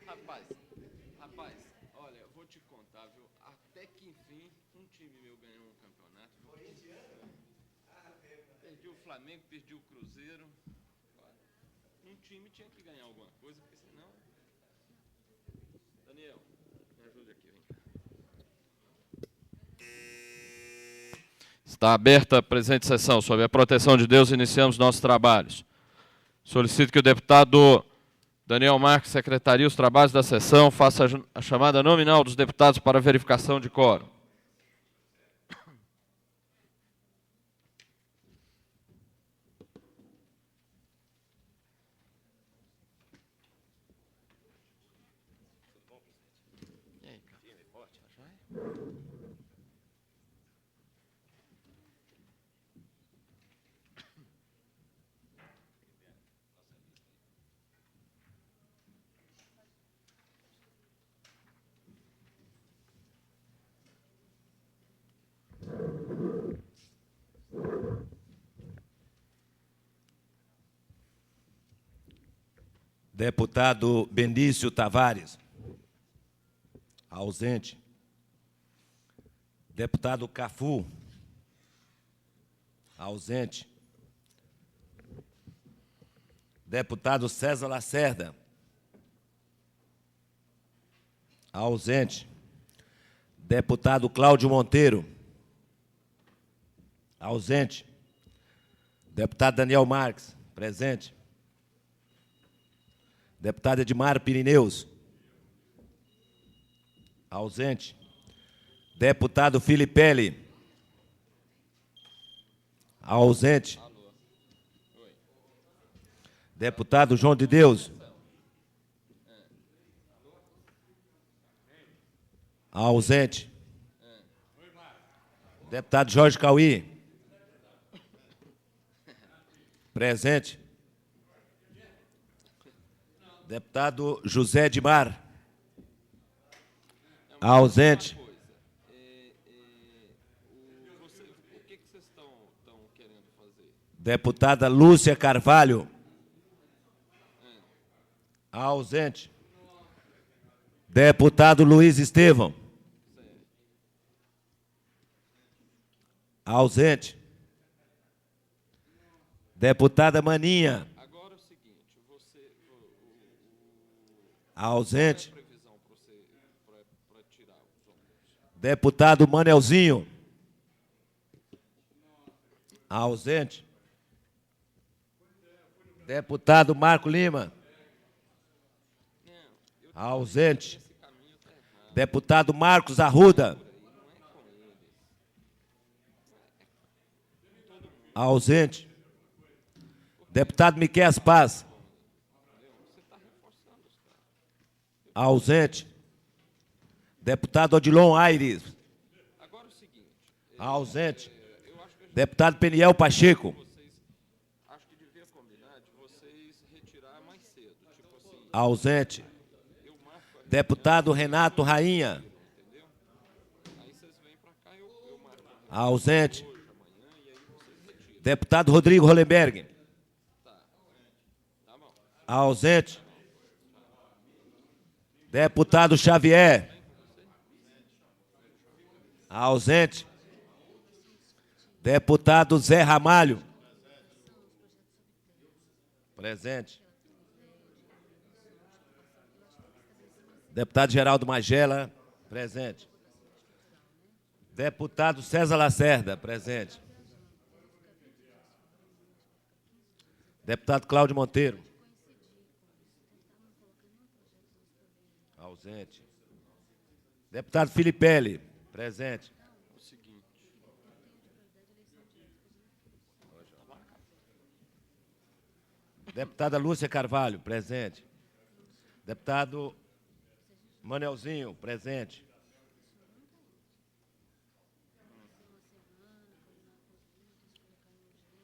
Rapaz, rapaz, olha, eu vou te contar, viu? Até que enfim, um time meu ganhou um campeonato, viu? Perdi o Flamengo, perdi o Cruzeiro. Um time tinha que ganhar alguma coisa, porque senão. Daniel, me ajude aqui, vem cá. Está aberta a presente sessão. Sob a proteção de Deus, iniciamos nossos trabalhos. Solicito que o deputado Daniel Marques secretaria os trabalhos da sessão, faça a chamada nominal dos deputados para verificação de quórum. E aí, cara? Deputado Benício Tavares. Ausente. Deputado Cafu. Ausente. Deputado César Lacerda. Ausente. Deputado Cláudio Monteiro. Ausente. Deputado Daniel Marques. Presente. Deputado Edmar Pirineus. Ausente. Deputado Filipelli. Ausente. Deputado João de Deus. Ausente. Deputado Jorge Cauí. Presente. Deputado José Edmar. Ausente. O que vocês estão querendo fazer? Deputada Lúcia Carvalho. Ausente. Deputado Luiz Estevão. Ausente. Deputada Maninha. Agora é o seguinte, Ausente. qual é a previsão para tirar os ônibus? Deputado Manelzinho. Ausente. Deputado Marco Lima. Ausente. Deputado Marcos Arruda. Ausente. Deputado Miqueias Paz. Ausente. Deputado Odilon Aires. Agora é o seguinte, Ausente. eu acho que Deputado Peniel Pacheco. acho que devia combinar de vocês retirar mais cedo, tipo assim, Ausente. eu marco a Deputado Renato Rainha. entendeu? Aí vocês vêm para cá, eu marco Ausente. hoje, amanhã, e aí vocês retiram. Deputado Rodrigo Hollenberg. Tá bom. Ausente. Deputado Xavier. Ausente. Deputado Zé Ramalho. Presente. Deputado Geraldo Magela. Presente. Deputado César Lacerda. Presente. Deputado Cláudio Monteiro. Ausente. Deputado Filipelli. Presente. É o seguinte, Deputada Lúcia Carvalho. Presente. Deputado Manelzinho. Presente.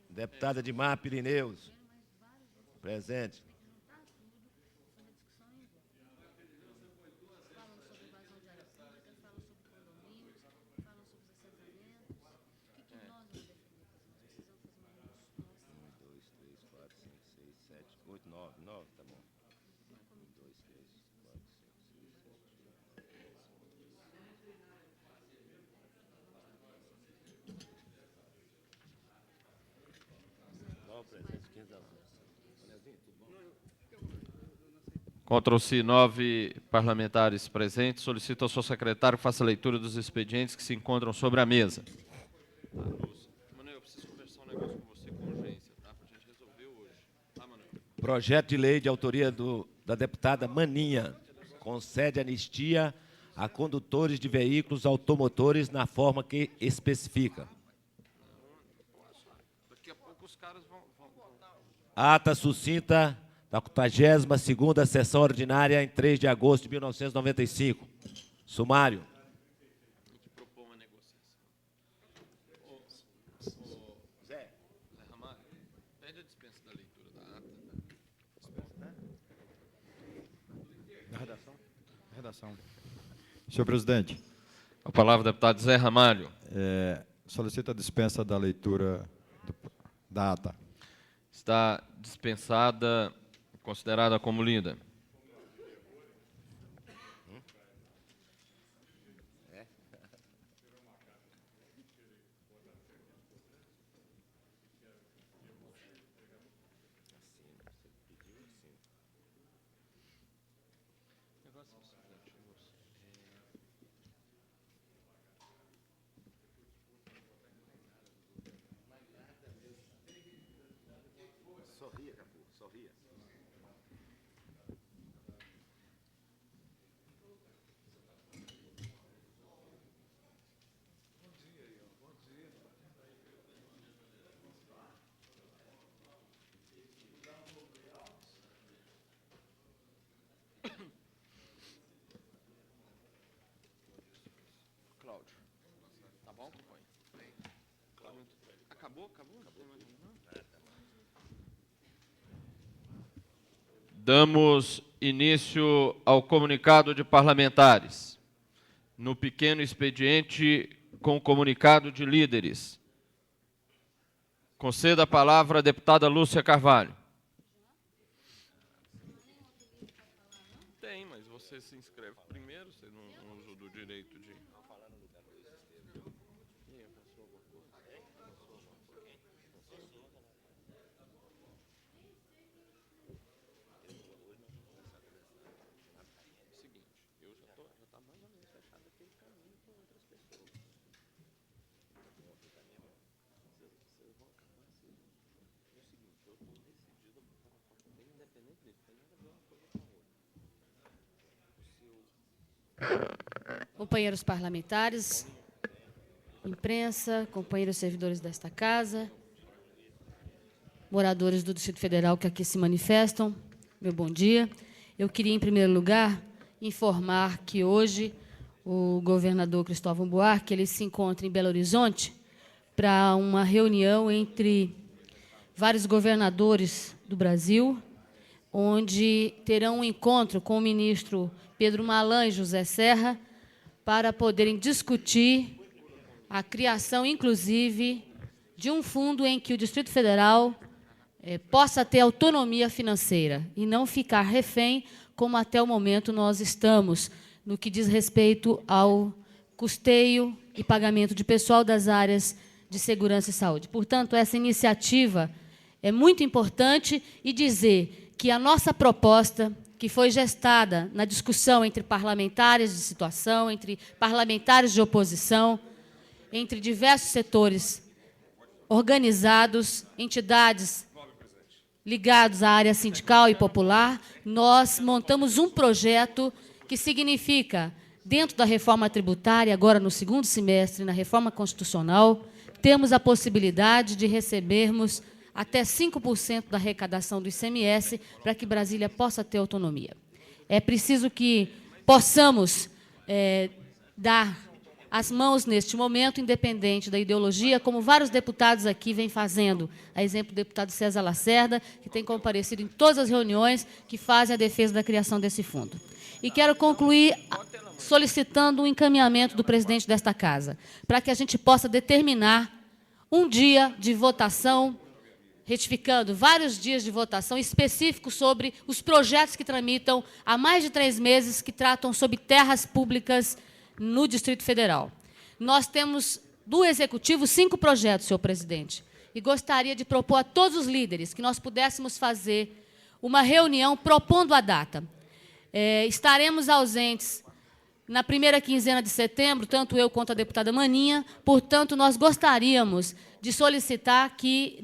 Deputada Edmar Pirineus. Presente. Oito, nove, tá bom. 1, 2, 3. Encontram-se 9 parlamentares presentes. Solicito ao seu secretário que faça a leitura dos expedientes que se encontram sobre a mesa. Manuel, eu preciso conversar um negócio com você com urgência, tá? Para a gente resolver hoje. Tá, Manuel? Projeto de lei de autoria da deputada Maninha concede anistia a condutores de veículos automotores na forma que especifica. Daqui a pouco os caras vão... Ata sucinta da 42ª sessão ordinária em 3 de agosto de 1995. Sumário. Tem que propor uma negociação. Zé Ramalho, pede a dispensa da leitura da ata. Redação. Senhor presidente, A palavra, deputado Zé Ramalho. solicito a dispensa da leitura da ata. Está dispensada, considerada como lida. Sorria, Capu, sorria. Cláudio. Tá bom, companheiro? Acabou? Acabou? Não tem mais nenhum, não? Damos início ao comunicado de parlamentares. No pequeno expediente com o comunicado de líderes. Conceda a palavra à deputada Lúcia Carvalho. Tem, mas você se inscreve primeiro, você não usa do direito de... Companheiros parlamentares, imprensa, companheiros servidores desta casa, moradores do Distrito Federal que aqui se manifestam, meu bom dia. Eu queria, em primeiro lugar, informar que hoje o governador Cristóvão Buarque ele se encontra em Belo Horizonte para uma reunião entre vários governadores do Brasil, onde terão um encontro com o ministro Pedro Malan e José Serra, para poderem discutir a criação, inclusive, de um fundo em que o Distrito Federal possa ter autonomia financeira e não ficar refém, como até o momento nós estamos, no que diz respeito ao custeio e pagamento de pessoal das áreas de segurança e saúde. Portanto, essa iniciativa é muito importante e dizer que a nossa proposta, que foi gestada na discussão entre parlamentares de situação, entre parlamentares de oposição, entre diversos setores organizados, entidades ligados à área sindical e popular, nós montamos um projeto que significa, dentro da reforma tributária, agora no segundo semestre, na reforma constitucional, temos a possibilidade de recebermos até 5% da arrecadação do ICMS para que Brasília possa ter autonomia. É preciso que possamos dar as mãos neste momento, independente da ideologia, como vários deputados aqui vêm fazendo. A exemplo do deputado César Lacerda, que tem comparecido em todas as reuniões que fazem a defesa da criação desse fundo. E quero concluir solicitando um encaminhamento do presidente desta casa, para que a gente possa determinar um dia de votação, retificando vários dias de votação específicos sobre os projetos que tramitam há mais de 3 meses, que tratam sobre terras públicas no Distrito Federal. Nós temos, do Executivo, 5 projetos, senhor presidente, e e gostaria de propor a todos os líderes que nós pudéssemos fazer uma reunião propondo a data. Estaremos ausentes na primeira quinzena de setembro, tanto eu quanto a deputada Maninha, portanto, nós gostaríamos de solicitar que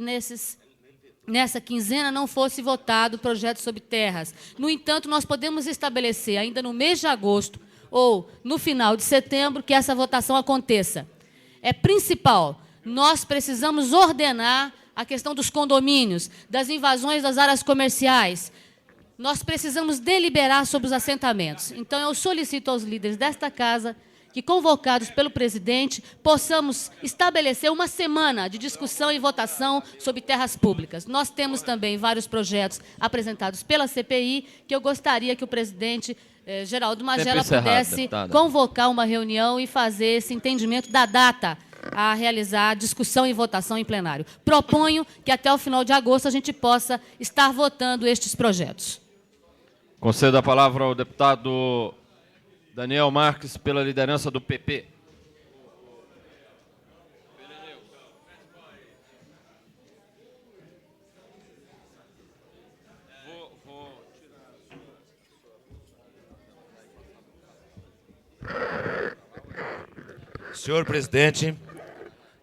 nessa quinzena não fosse votado o projeto sobre terras. No entanto, nós podemos estabelecer, ainda no mês de agosto ou no final de setembro, que essa votação aconteça. É principal, nós precisamos ordenar a questão dos condomínios, das invasões das áreas comerciais. Nós precisamos deliberar sobre os assentamentos. Então, eu solicito aos líderes desta casa que, convocados pelo presidente, possamos estabelecer uma semana de discussão e votação sobre terras públicas. Nós temos também vários projetos apresentados pela CPI, que eu gostaria que o presidente Geraldo Magela pudesse convocar uma reunião e fazer esse entendimento da data a realizar discussão e votação em plenário. Proponho que até o final de agosto a gente possa estar votando estes projetos. Concedo a palavra ao deputado Daniel Marques, pela liderança do PP. Senhor presidente,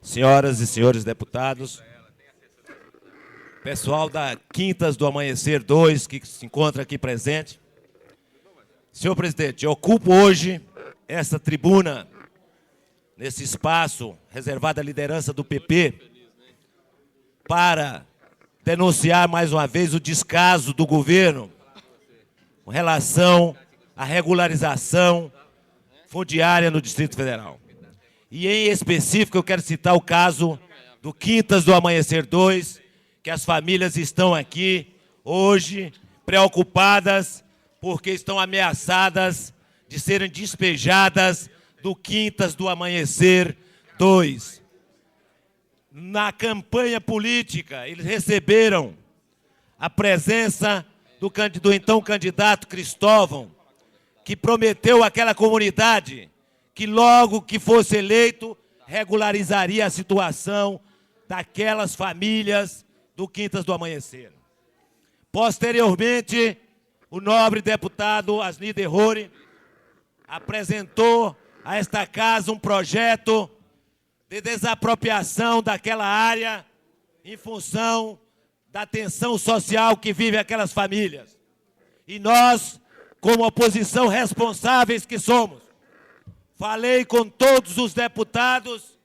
senhoras e senhores deputados, pessoal da Quintas do Amanhecer 2, que se encontra aqui presente. Senhor presidente, eu ocupo hoje essa tribuna, nesse espaço reservado à liderança do PP, para denunciar mais uma vez o descaso do governo com relação à regularização fundiária no Distrito Federal. E, em específico, eu quero citar o caso do Quintas do Amanhecer 2, que as famílias estão aqui hoje preocupadas porque estão ameaçadas de serem despejadas do Quintas do Amanhecer 2. Na campanha política, eles receberam a presença do então candidato Cristóvão, que prometeu àquela comunidade que logo que fosse eleito, regularizaria a situação daquelas famílias do Quintas do Amanhecer. Posteriormente, o nobre deputado Asni Derrori apresentou a esta casa um projeto de desapropriação daquela área em função da tensão social que vive aquelas famílias. E nós, como oposição responsáveis que somos, falei com todos os deputados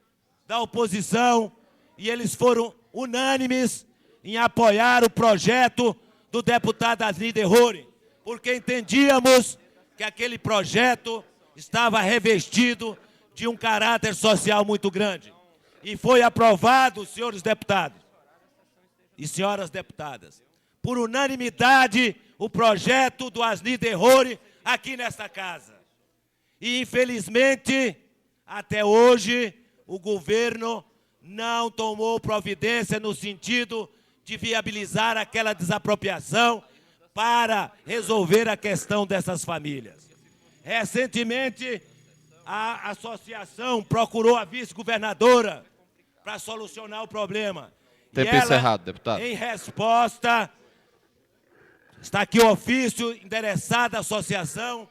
da oposição e eles foram unânimes em apoiar o projeto do deputado Asni Derrori, porque entendíamos que aquele projeto estava revestido de um caráter social muito grande. E foi aprovado, senhores deputados e senhoras deputadas, por unanimidade, o projeto do Asni Derrori aqui nesta casa. E, infelizmente, até hoje, o governo não tomou providência no sentido de viabilizar aquela desapropriação para resolver a questão dessas famílias. Recentemente, a associação procurou a vice-governadora para solucionar o problema. Tempo encerrado, deputado. Em resposta, está aqui o ofício endereçado à associação,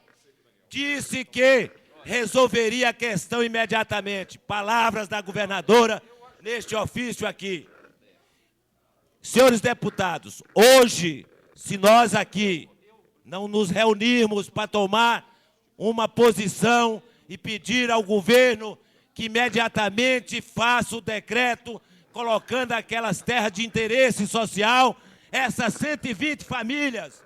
disse que resolveria a questão imediatamente. Palavras da governadora neste ofício aqui. Senhores deputados, hoje, se nós aqui não nos reunirmos para tomar uma posição e pedir ao governo que imediatamente faça o decreto colocando aquelas terras de interesse social, essas 120 famílias,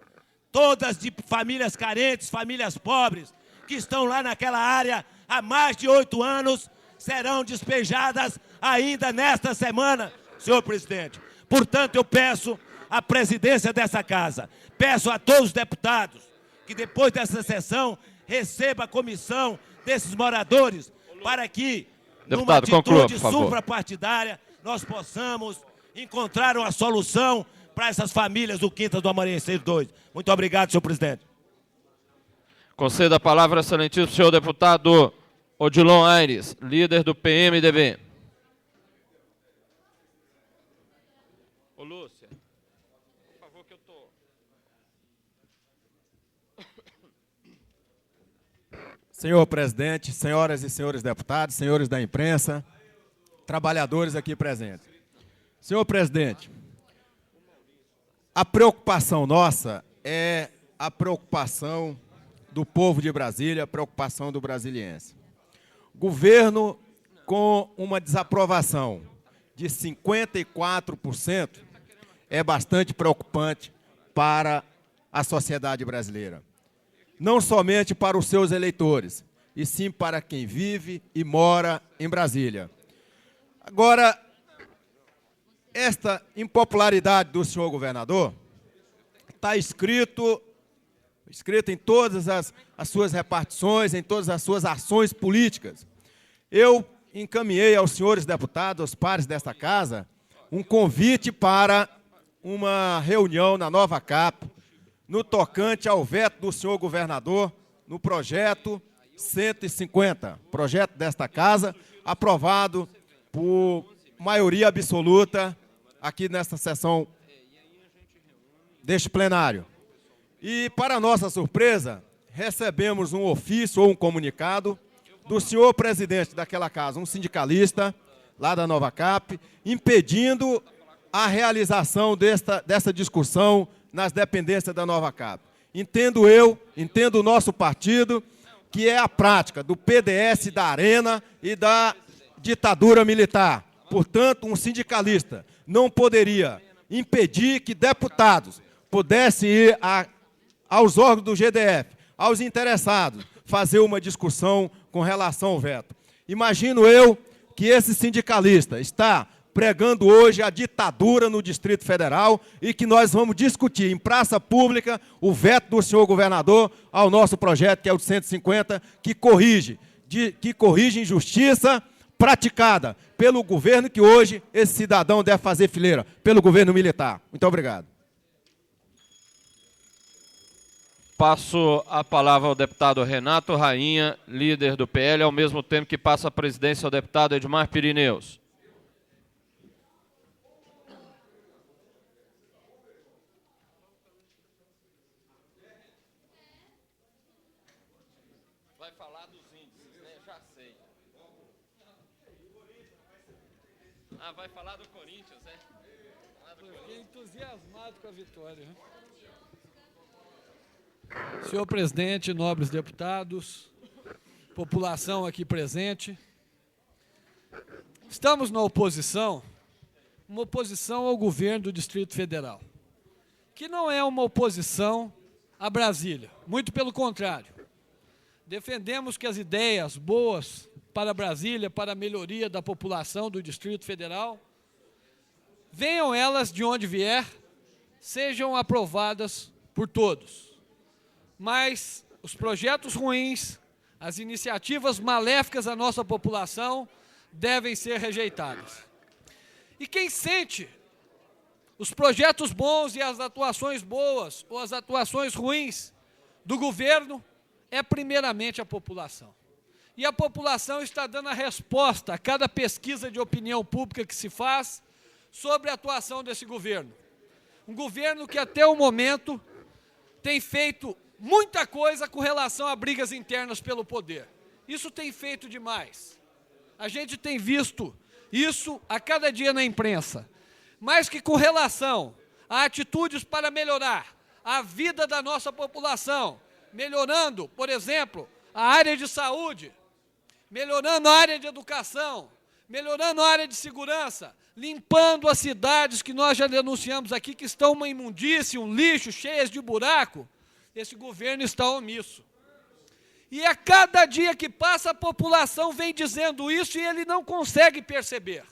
todas de famílias carentes, famílias pobres, que estão lá naquela área há mais de 8 anos, serão despejadas ainda nesta semana, senhor presidente. Portanto, eu peço à presidência dessa casa, peço a todos os deputados, que depois dessa sessão receba a comissão desses moradores, para que, numa atitude suprapartidária, nós possamos encontrar uma solução para essas famílias do Quintas do Amanhecer 2. Muito obrigado, senhor presidente. Concedo a palavra, excelentíssimo senhor deputado Odilon Aires, líder do PMDB. Ô, Lúcia, por favor, que eu tô... Senhor presidente, senhoras e senhores deputados, senhores da imprensa, trabalhadores aqui presentes. Senhor presidente, a preocupação nossa é a preocupação do povo de Brasília, a preocupação do brasiliense. Governo com uma desaprovação de 54% é bastante preocupante para a sociedade brasileira. Não somente para os seus eleitores, e sim para quem vive e mora em Brasília. Agora, esta impopularidade do senhor governador está escrito em todas as suas repartições, em todas as suas ações políticas. Eu encaminhei aos senhores deputados, aos pares desta casa, um convite para uma reunião na Nova Cap, no tocante ao veto do senhor governador no projeto 150, projeto desta casa, aprovado por maioria absoluta aqui nesta sessão deste plenário. E, para nossa surpresa, recebemos um ofício ou um comunicado do senhor presidente daquela casa, um sindicalista lá da Nova Cap, impedindo a realização dessa discussão nas dependências da Nova Cap. Entendo o nosso partido, que é a prática do PDS da Arena e da ditadura militar. Portanto, um sindicalista não poderia impedir que deputados pudessem ir aos órgãos do GDF, aos interessados, fazer uma discussão com relação ao veto. Imagino eu que esse sindicalista está pregando hoje a ditadura no Distrito Federal e que nós vamos discutir em praça pública o veto do senhor governador ao nosso projeto, que é o de 150, que corrige injustiça praticada pelo governo que hoje esse cidadão deve fazer fileira, pelo governo militar. Muito obrigado. Passo a palavra ao deputado Renato Rainha, líder do PL, ao mesmo tempo que passa a presidência ao deputado Edmar Pirineus. Vai falar dos índices, né? Já sei. Ah, vai falar do Corinthians, né? Fiquei entusiasmado com a vitória. Senhor presidente, nobres deputados, população aqui presente, estamos na oposição, uma oposição ao governo do Distrito Federal, que não é uma oposição a Brasília, muito pelo contrário. Defendemos que as ideias boas para Brasília, para a melhoria da população do Distrito Federal, venham elas de onde vier, sejam aprovadas por todos. Mas os projetos ruins, as iniciativas maléficas à nossa população devem ser rejeitadas. E quem sente os projetos bons e as atuações boas ou as atuações ruins do governo é primeiramente a população. E a população está dando a resposta a cada pesquisa de opinião pública que se faz sobre a atuação desse governo. Um governo que até o momento tem feito muita coisa com relação a brigas internas pelo poder. Isso tem feito demais. A gente tem visto isso a cada dia na imprensa. Mas que com relação a atitudes para melhorar a vida da nossa população, melhorando, por exemplo, a área de saúde, melhorando a área de educação, melhorando a área de segurança, limpando as cidades que nós já denunciamos aqui, que estão uma imundície, um lixo, cheias de buraco, esse governo está omisso. E a cada dia que passa, a população vem dizendo isso e ele não consegue perceber.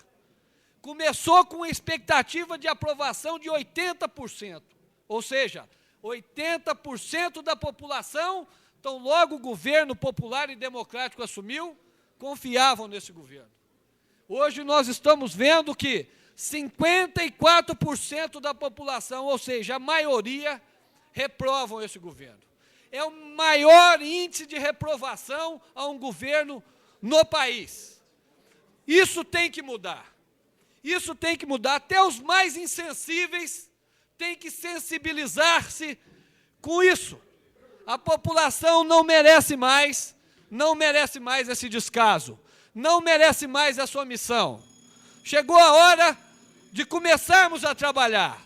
Começou com a expectativa de aprovação de 80%, ou seja, 80% da população, tão logo o governo popular e democrático assumiu, confiavam nesse governo. Hoje nós estamos vendo que 54% da população, ou seja, a maioria, reprovam esse governo. É o maior índice de reprovação a um governo no país. Isso tem que mudar. Isso tem que mudar. Até os mais insensíveis têm que sensibilizar-se com isso. A população não merece mais esse descaso, não merece mais essa omissão. Chegou a hora de começarmos a trabalhar,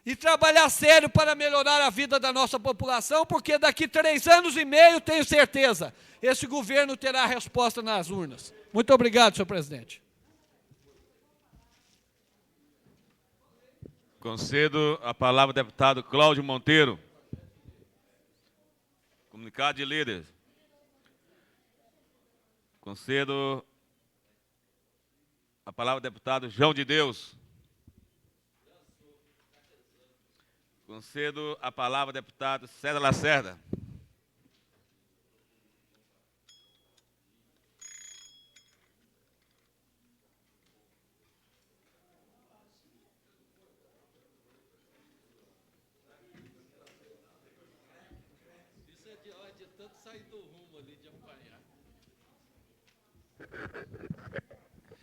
e trabalhar sério para melhorar a vida da nossa população, porque daqui 3 anos e meio, tenho certeza, esse governo terá a resposta nas urnas. Muito obrigado, senhor presidente. Concedo a palavra ao deputado Cláudio Monteiro. Comunicado de líderes. Concedo a palavra ao deputado João de Deus. Concedo a palavra ao deputado César Lacerda.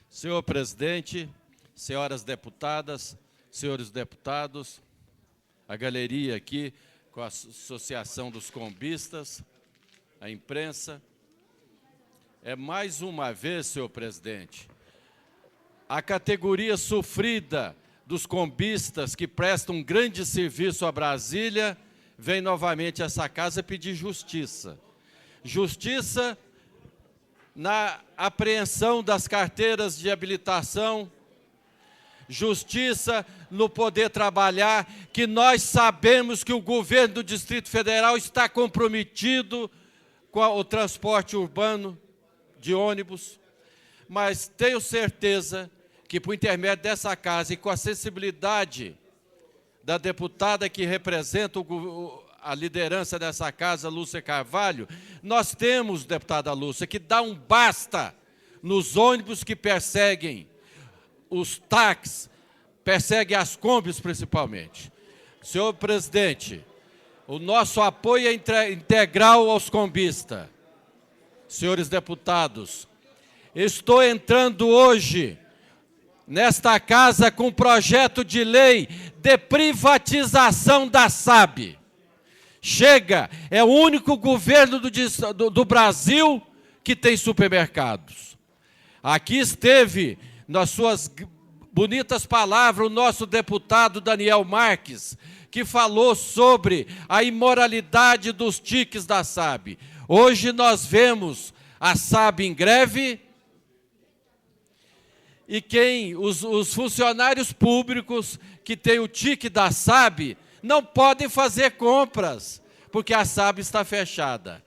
Senhor presidente, senhoras deputadas, senhores deputados, a galeria aqui com a Associação dos Combistas, a imprensa. É mais uma vez, senhor presidente, a categoria sofrida dos combistas que prestam um grande serviço a Brasília vem novamente a essa casa pedir justiça. Justiça na apreensão das carteiras de habilitação, justiça no poder trabalhar, que nós sabemos que o governo do Distrito Federal está comprometido com o transporte urbano de ônibus, mas tenho certeza que, por intermédio dessa casa e com a sensibilidade da deputada que representa a liderança dessa casa, Lúcia Carvalho, nós temos, deputada Lúcia, que dá um basta nos ônibus que perseguem os táxis, perseguem as combis principalmente. Senhor presidente, o nosso apoio é integral aos combistas. Senhores deputados, estou entrando hoje nesta casa com um projeto de lei de privatização da SAB. Chega, é o único governo do Brasil que tem supermercados. Aqui esteve, nas suas bonitas palavras, o nosso deputado Daniel Marques, que falou sobre a imoralidade dos tiques da SAB. Hoje nós vemos a SAB em greve e os funcionários públicos que têm o tique da SAB não podem fazer compras, porque a SAB está fechada.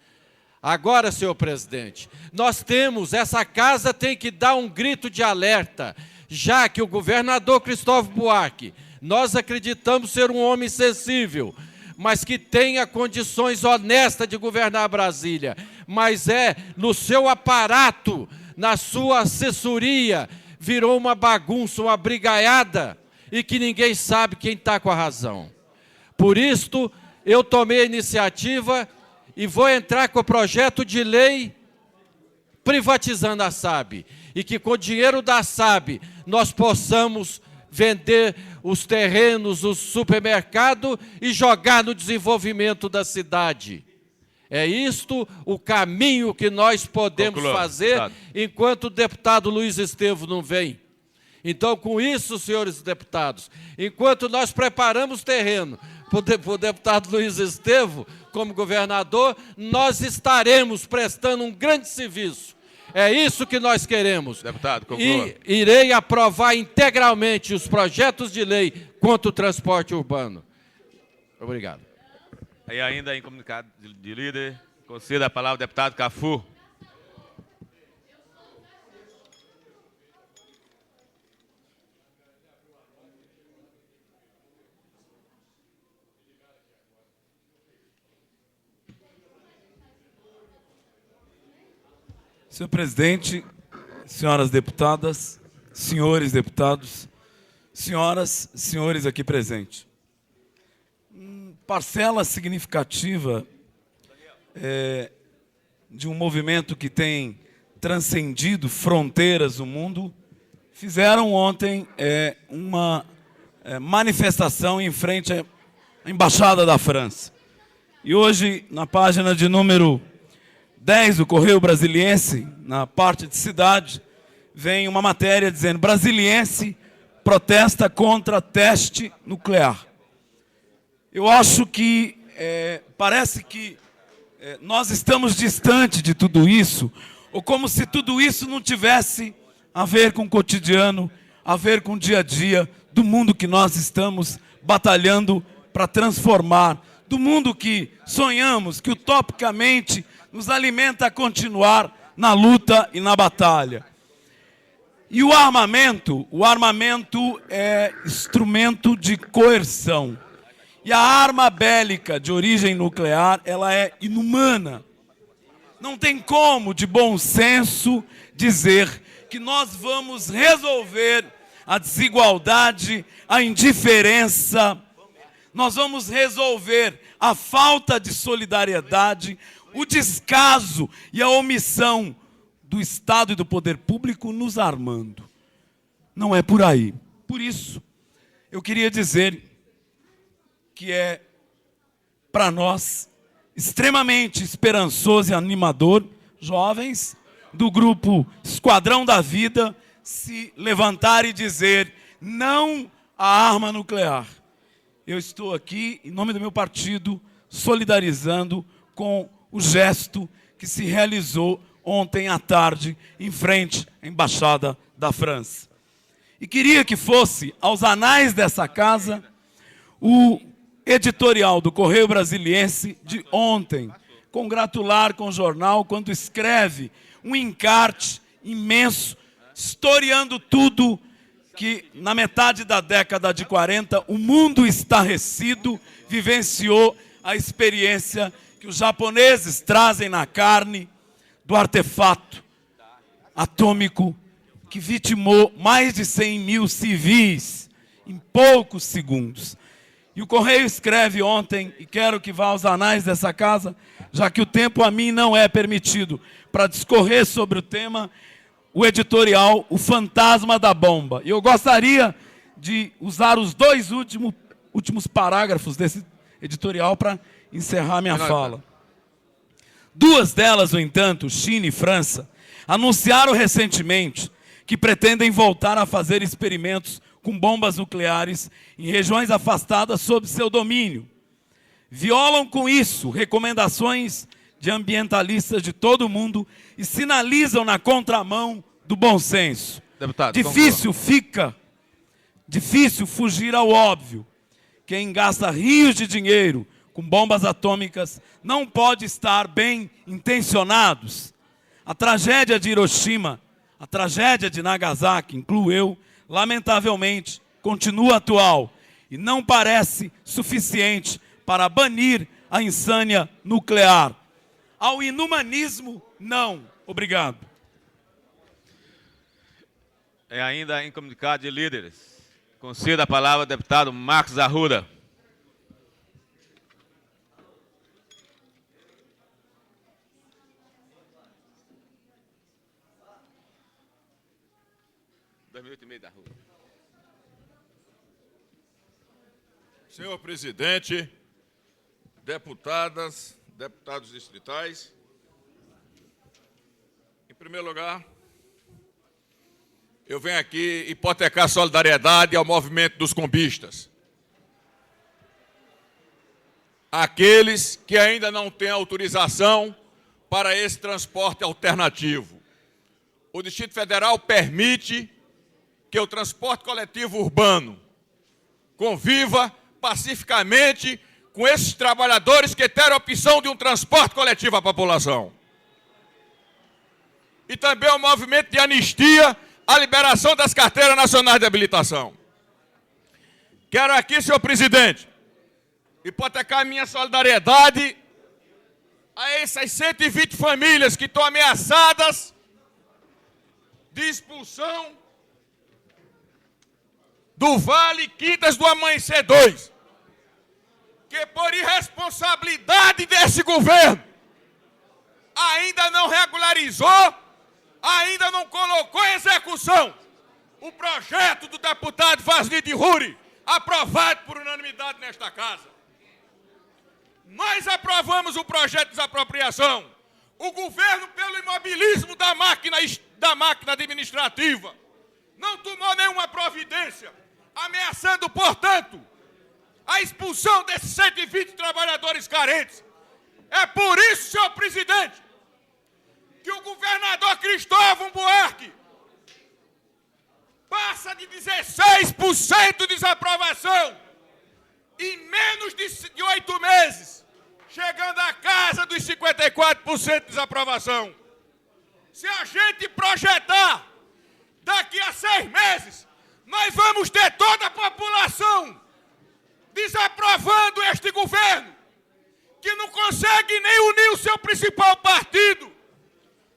Agora, senhor presidente, nós temos, essa casa tem que dar um grito de alerta, já que o governador Cristóvão Buarque, nós acreditamos ser um homem sensível, mas que tenha condições honestas de governar Brasília, mas no seu aparato, na sua assessoria, virou uma bagunça, uma brigaiada, e que ninguém sabe quem está com a razão. Por isto, eu tomei a iniciativa e vou entrar com o projeto de lei privatizando a SAB, e que com o dinheiro da SAB nós possamos vender os terrenos, os supermercados e jogar no desenvolvimento da cidade. É isto o caminho que nós podemos fazer, deputado, enquanto o deputado Luiz Estevam não vem. Então, com isso, senhores deputados, enquanto nós preparamos terreno para o deputado Luiz Estevam, como governador, nós estaremos prestando um grande serviço. É isso que nós queremos. Deputado, conclua. E irei aprovar integralmente os projetos de lei contra o transporte urbano. Obrigado. E ainda em comunicado de líder, conceda a palavra ao deputado Cafu. Senhor presidente, senhoras deputadas, senhores deputados, senhoras, senhores aqui presentes. Parcela significativa de um movimento que tem transcendido fronteiras no mundo fizeram ontem uma manifestação em frente à Embaixada da França. E hoje, na página de número 10 do Correio Brasiliense, na parte de cidade, vem uma matéria dizendo: Brasiliense protesta contra teste nuclear. Eu acho que parece que nós estamos distante de tudo isso, ou como se tudo isso não tivesse a ver com o cotidiano, a ver com o dia a dia do mundo que nós estamos batalhando para transformar, do mundo que sonhamos, que utopicamente nos alimenta a continuar na luta e na batalha. E o armamento é instrumento de coerção. E a arma bélica de origem nuclear, ela é inumana. Não tem como, de bom senso, dizer que nós vamos resolver a desigualdade, a indiferença, nós vamos resolver a falta de solidariedade, o descaso e a omissão do Estado e do poder público nos armando. Não é por aí. Por isso, eu queria dizer que é, para nós, extremamente esperançoso e animador, jovens do grupo Esquadrão da Vida, se levantar e dizer não à arma nuclear. Eu estou aqui, em nome do meu partido, solidarizando com o gesto que se realizou ontem à tarde, em frente à Embaixada da França. E queria que fosse, aos anais dessa casa, o editorial do Correio Brasiliense de ontem, congratular com o jornal quando escreve um encarte imenso, historiando tudo que na metade da década de 40 o mundo estarrecido vivenciou a experiência que os japoneses trazem na carne do artefato atômico que vitimou mais de 100 mil civis em poucos segundos. E o Correio escreve ontem, e quero que vá aos anais dessa casa, já que o tempo a mim não é permitido para discorrer sobre o tema, o editorial O Fantasma da Bomba. E eu gostaria de usar os dois últimos parágrafos desse editorial para encerrar minha fala. Duas delas, no entanto, China e França, anunciaram recentemente que pretendem voltar a fazer experimentos com bombas nucleares em regiões afastadas sob seu domínio. Violam com isso recomendações de ambientalistas de todo o mundo e sinalizam na contramão do bom senso. Deputado, difícil fugir ao óbvio. Quem gasta rios de dinheiro com bombas atômicas não pode estar bem intencionados. A tragédia de Hiroshima, a tragédia de Nagasaki, incluo eu, lamentavelmente, continua atual e não parece suficiente para banir a insânia nuclear. Ao inumanismo, não. Obrigado. É ainda em comunicado de líderes. Conceda a palavra ao deputado Marcos Arruda. Senhor presidente, deputadas, deputados distritais, em primeiro lugar, eu venho aqui hipotecar solidariedade ao movimento dos combistas. Aqueles que ainda não têm autorização para esse transporte alternativo. O Distrito Federal permite que o transporte coletivo urbano conviva pacificamente com esses trabalhadores que terão a opção de um transporte coletivo à população. E também o movimento de anistia à liberação das carteiras nacionais de habilitação. Quero aqui, senhor presidente, hipotecar minha solidariedade a essas 120 famílias que estão ameaçadas de expulsão do Vale Quintas do Amanhecer 2, que por irresponsabilidade desse governo ainda não regularizou, ainda não colocou em execução o projeto do deputado Vasnidi Ruri, aprovado por unanimidade nesta casa. Nós aprovamos o projeto de desapropriação. O governo, pelo imobilismo da máquina administrativa, não tomou nenhuma providência, ameaçando, portanto, a expulsão desses 120 trabalhadores carentes. É por isso, senhor presidente, que o governador Cristóvão Buarque passa de 16% de desaprovação em menos de 8 meses, chegando à casa dos 54% de desaprovação. Se a gente projetar, daqui a 6 meses, nós vamos ter toda a população desaprovando este governo, que não consegue nem unir o seu principal partido,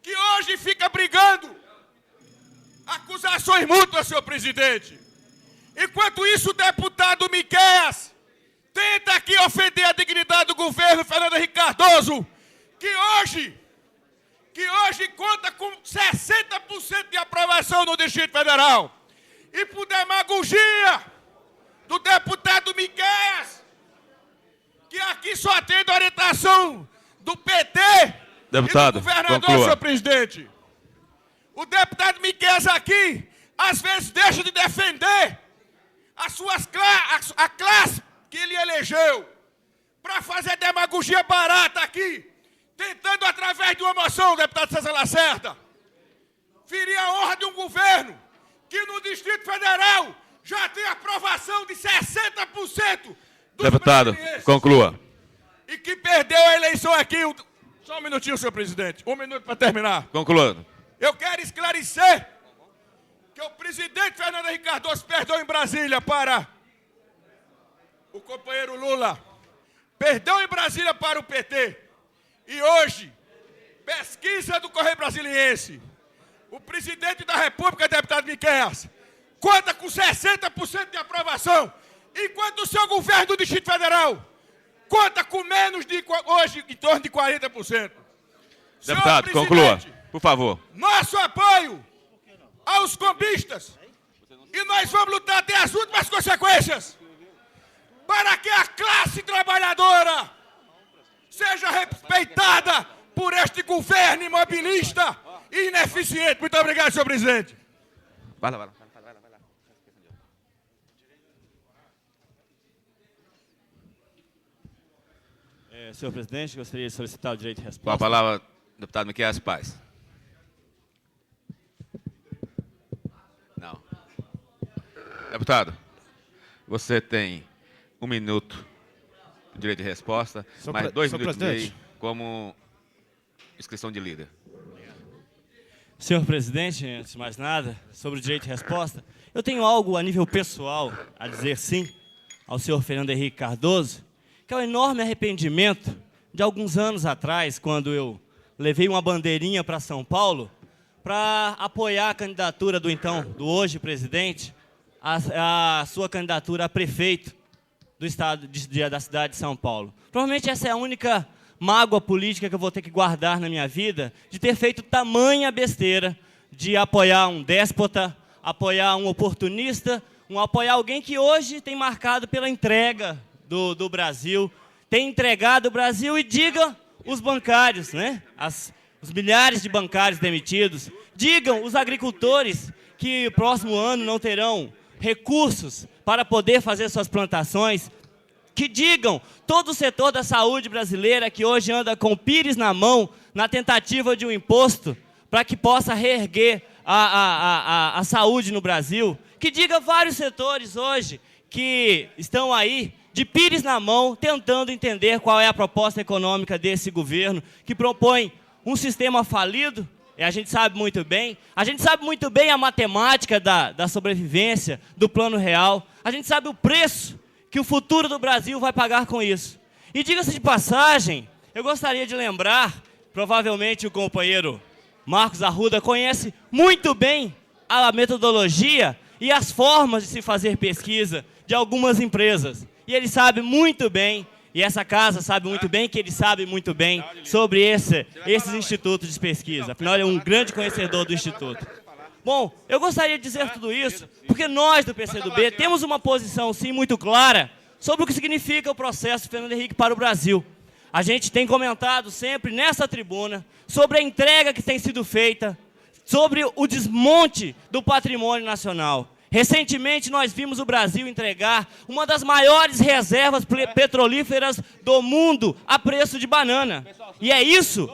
que hoje fica brigando acusações mútuas, senhor presidente. Enquanto isso, o deputado Miqueias tenta aqui ofender a dignidade do governo Fernando Henrique Cardoso, que hoje conta com 60% de aprovação no Distrito Federal. E por demagogia do deputado Miqueias, que aqui só atende a orientação do PT deputado, e do governador, conclua. senhor presidente. O deputado Miqueias aqui, às vezes, deixa de defender a classe que ele elegeu, para fazer demagogia barata aqui, tentando, através de uma moção, deputado César Lacerda, ferir a honra de um governo que no Distrito Federal já tem aprovação de 60% dos Deputado, brasileiros. conclua. E que perdeu a eleição aqui. Só um minutinho, senhor presidente. 1 minuto para terminar. Conclua. Eu quero esclarecer que o presidente Fernando Henrique Cardoso perdeu em Brasília para o companheiro Lula. Perdeu em Brasília para o PT. E hoje, pesquisa do Correio Brasiliense, o presidente da República, deputado Miqueias, conta com 60% de aprovação, enquanto o seu governo do Distrito Federal conta com menos de, hoje, em torno de 40%. Deputado, conclua, por favor. Nosso apoio aos combistas, e nós vamos lutar até as últimas consequências, para que a classe trabalhadora seja respeitada por este governo imobilista e ineficiente. Muito obrigado, senhor presidente. Vai lá. Senhor presidente, gostaria de solicitar o direito de resposta. Com a palavra, deputado Miqueias Paz. Não. Deputado, você tem 1 minuto de direito de resposta, mais 2 minutos e meio como inscrição de líder. Senhor presidente, antes de mais nada, sobre o direito de resposta, eu tenho algo a nível pessoal a dizer sim ao senhor Fernando Henrique Cardoso, que é um enorme arrependimento de alguns anos atrás, quando eu levei uma bandeirinha para São Paulo para apoiar a candidatura do hoje presidente, a sua candidatura a prefeito do estado da cidade de São Paulo. Provavelmente essa é a única mágoa política que eu vou ter que guardar na minha vida, de ter feito tamanha besteira de apoiar um déspota, apoiar um oportunista, apoiar alguém que hoje tem marcado pela entrega do Brasil, tem entregado o Brasil. E diga os bancários, né? Os milhares de bancários demitidos, digam os agricultores que no próximo ano não terão recursos para poder fazer suas plantações, que digam todo o setor da saúde brasileira que hoje anda com o pires na mão na tentativa de um imposto para que possa reerguer a saúde no Brasil, que diga vários setores hoje que estão aí de pires na mão, tentando entender qual é a proposta econômica desse governo, que propõe um sistema falido. A gente sabe muito bem a matemática da sobrevivência, do plano real, a gente sabe o preço que o futuro do Brasil vai pagar com isso. E diga-se de passagem, eu gostaria de lembrar, provavelmente o companheiro Marcos Arruda conhece muito bem a metodologia e as formas de se fazer pesquisa de algumas empresas. E ele sabe muito bem, e essa casa sabe muito bem, que ele sabe muito bem sobre esses institutos de pesquisa. Afinal, ele é um grande conhecedor do instituto. Bom, eu gostaria de dizer tudo isso porque nós do PCdoB temos uma posição, sim, muito clara sobre o que significa o processo Fernando Henrique para o Brasil. A gente tem comentado sempre nessa tribuna sobre a entrega que tem sido feita, sobre o desmonte do patrimônio nacional. Recentemente, nós vimos o Brasil entregar uma das maiores reservas petrolíferas do mundo a preço de banana. E é isso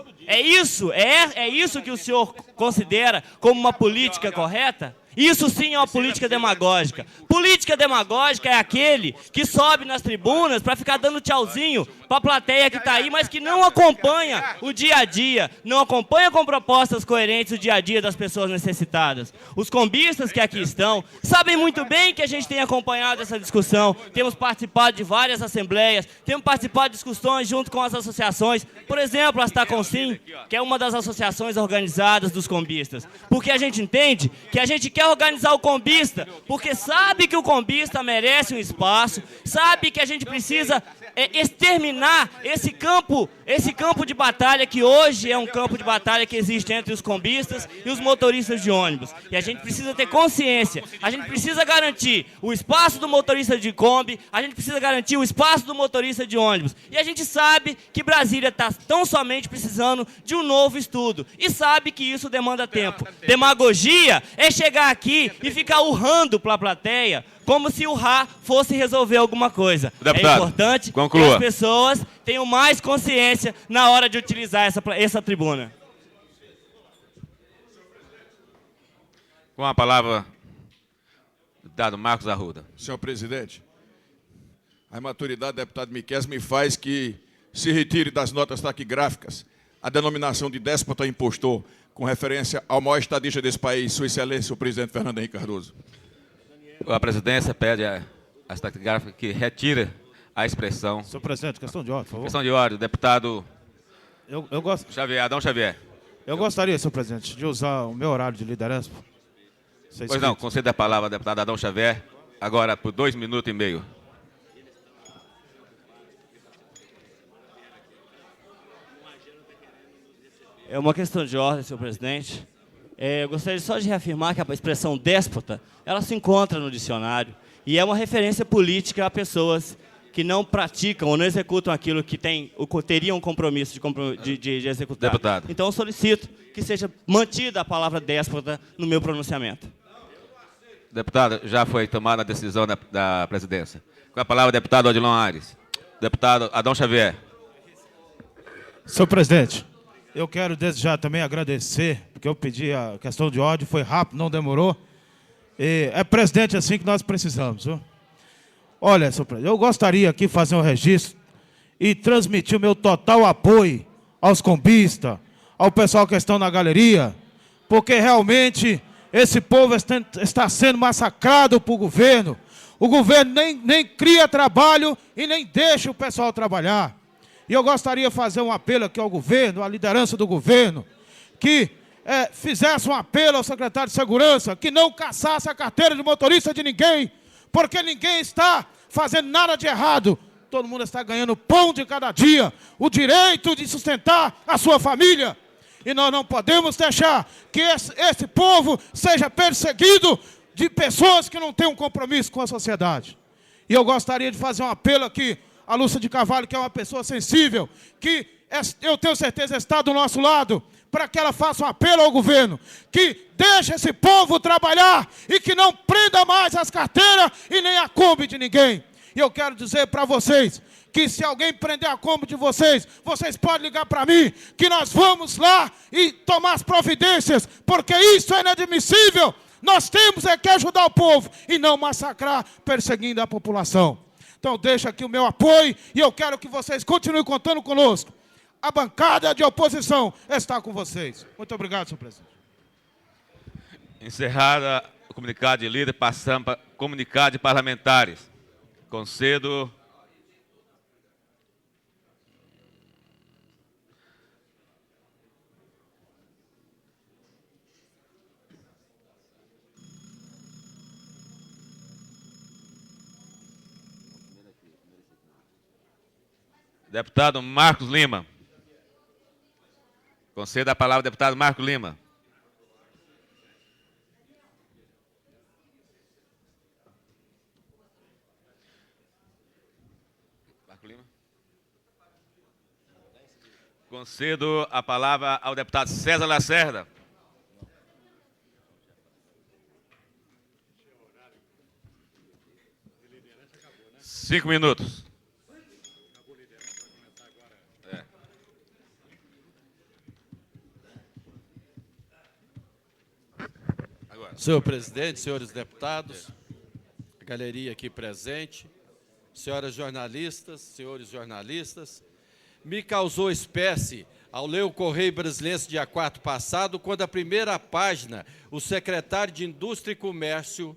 que o senhor considera como uma política correta? Isso sim é uma política demagógica. Política demagógica é aquele que sobe nas tribunas para ficar dando tchauzinho para a plateia que está aí, mas que não acompanha o dia a dia, não acompanha com propostas coerentes o dia a dia das pessoas necessitadas. Os combistas que aqui estão sabem muito bem que a gente tem acompanhado essa discussão, temos participado de várias assembleias, temos participado de discussões junto com as associações, por exemplo, a Astaconsim, que é uma das associações organizadas dos combistas, porque a gente entende que a gente quer organizar o combista, porque sabe que o combista merece um espaço, sabe que a gente precisa exterminar esse campo de batalha que hoje é um campo de batalha que existe entre os combistas e os motoristas de ônibus. E a gente precisa ter consciência, a gente precisa garantir o espaço do motorista de Kombi, a gente precisa garantir o espaço do motorista de ônibus. E a gente sabe que Brasília está tão somente precisando de um novo estudo e sabe que isso demanda tempo. Demagogia é chegar aqui e ficar urrando para a plateia como se urrar fosse resolver alguma coisa. Deputado, é importante conclua. que as pessoas tenham mais consciência na hora de utilizar essa tribuna. Com a palavra, deputado Marcos Arruda. Senhor presidente, a imaturidade do deputado Miquel me faz que se retire das notas taquigráficas a denominação de déspota impostor com referência ao maior estadista desse país, Sua Excelência, o presidente Fernando Henrique Cardoso. A presidência pede a taquigráfica que retire a expressão. Senhor presidente, questão de ordem, por favor. Questão de ordem, deputado eu gosto... Adão Xavier. Eu gostaria, senhor presidente, de usar o meu horário de liderança. Pois não, conceda a palavra ao deputado Adão Xavier, agora por 2 minutos e meio. É uma questão de ordem, senhor presidente. Eu gostaria só de reafirmar que a expressão déspota, ela se encontra no dicionário e é uma referência política a pessoas que não praticam ou não executam aquilo que teriam um compromisso de executar. Deputado. Então, eu solicito que seja mantida a palavra déspota no meu pronunciamento. Deputado, já foi tomada a decisão da presidência. Com a palavra, deputado Odilon Ares. Deputado Adão Xavier. Senhor presidente, eu quero desde já também agradecer, porque eu pedi a questão de ordem, foi rápido, não demorou. E é presidente assim que nós precisamos, viu? Olha, senhor presidente, eu gostaria aqui de fazer um registro e transmitir o meu total apoio aos combistas, ao pessoal que estão na galeria, porque realmente esse povo está sendo massacrado por governo. O governo nem cria trabalho e nem deixa o pessoal trabalhar. E eu gostaria de fazer um apelo aqui ao governo, à liderança do governo, que fizesse um apelo ao secretário de Segurança, que não caçasse a carteira de motorista de ninguém, porque ninguém está fazendo nada de errado. Todo mundo está ganhando pão de cada dia, o direito de sustentar a sua família. E nós não podemos deixar que esse povo seja perseguido de pessoas que não têm um compromisso com a sociedade. E eu gostaria de fazer um apelo aqui a Lúcia de Carvalho, que é uma pessoa sensível, que eu tenho certeza está do nosso lado, para que ela faça um apelo ao governo, que deixe esse povo trabalhar e que não prenda mais as carteiras e nem a Kombi de ninguém. E eu quero dizer para vocês que se alguém prender a Kombi de vocês, vocês podem ligar para mim, que nós vamos lá e tomar as providências, porque isso é inadmissível. Nós temos que ajudar o povo e não massacrar, perseguindo a população. Então, deixo aqui o meu apoio e eu quero que vocês continuem contando conosco. A bancada de oposição está com vocês. Muito obrigado, senhor presidente. Encerrada o comunicado de líder, passamos para comunicado de parlamentares. Concedo... Deputado Marcos Lima. Conceda a palavra ao deputado Marcos Lima. clima. Concedo a palavra ao deputado César Lacerda. Cinco minutos. Senhor presidente, senhores deputados, a galeria aqui presente, senhoras jornalistas, senhores jornalistas, me causou espécie ao ler o Correio Brasiliense dia 4 passado, quando a primeira página, o secretário de Indústria e Comércio,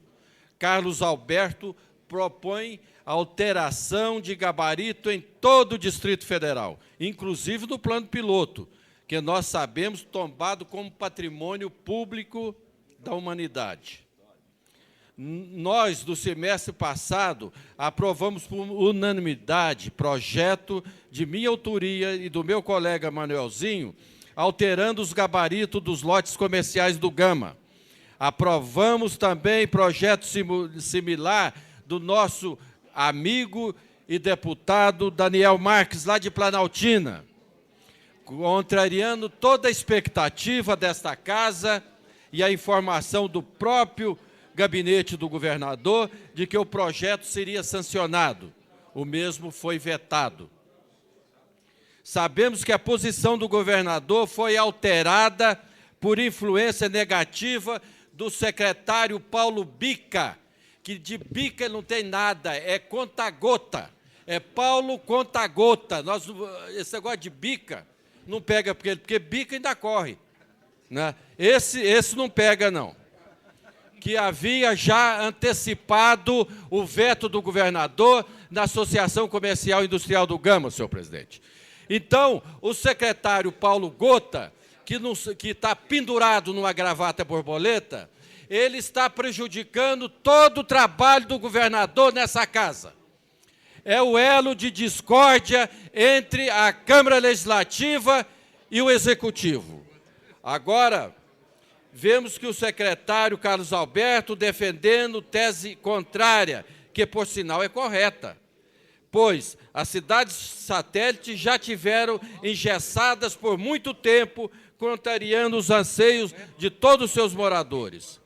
Carlos Alberto, propõe alteração de gabarito em todo o Distrito Federal, inclusive no plano piloto, que nós sabemos tombado como patrimônio público da humanidade. Nós, do semestre passado, aprovamos por unanimidade projeto de minha autoria e do meu colega Manuelzinho, alterando os gabaritos dos lotes comerciais do Gama. Aprovamos também projeto similar do nosso amigo e deputado Daniel Marques, lá de Planaltina, contrariando toda a expectativa desta casa e a informação do próprio gabinete do governador de que o projeto seria sancionado. O mesmo foi vetado. Sabemos que a posição do governador foi alterada por influência negativa do secretário Paulo Bica, que de bica não tem nada, é conta-gota. É Paulo conta-gota. Esse negócio de bica não pega porque bica ainda corre. Né? Esse não pega, não. Que havia já antecipado o veto do governador na Associação Comercial e Industrial do Gama, senhor presidente. Então, o secretário Paulo Gota, que está pendurado numa gravata borboleta, ele está prejudicando todo o trabalho do governador nessa casa. É o elo de discórdia entre a Câmara Legislativa e o Executivo. Agora, vemos que o secretário Carlos Alberto defendendo tese contrária, que, por sinal, é correta, pois as cidades satélites já tiveram engessadas por muito tempo, contrariando os anseios de todos os seus moradores.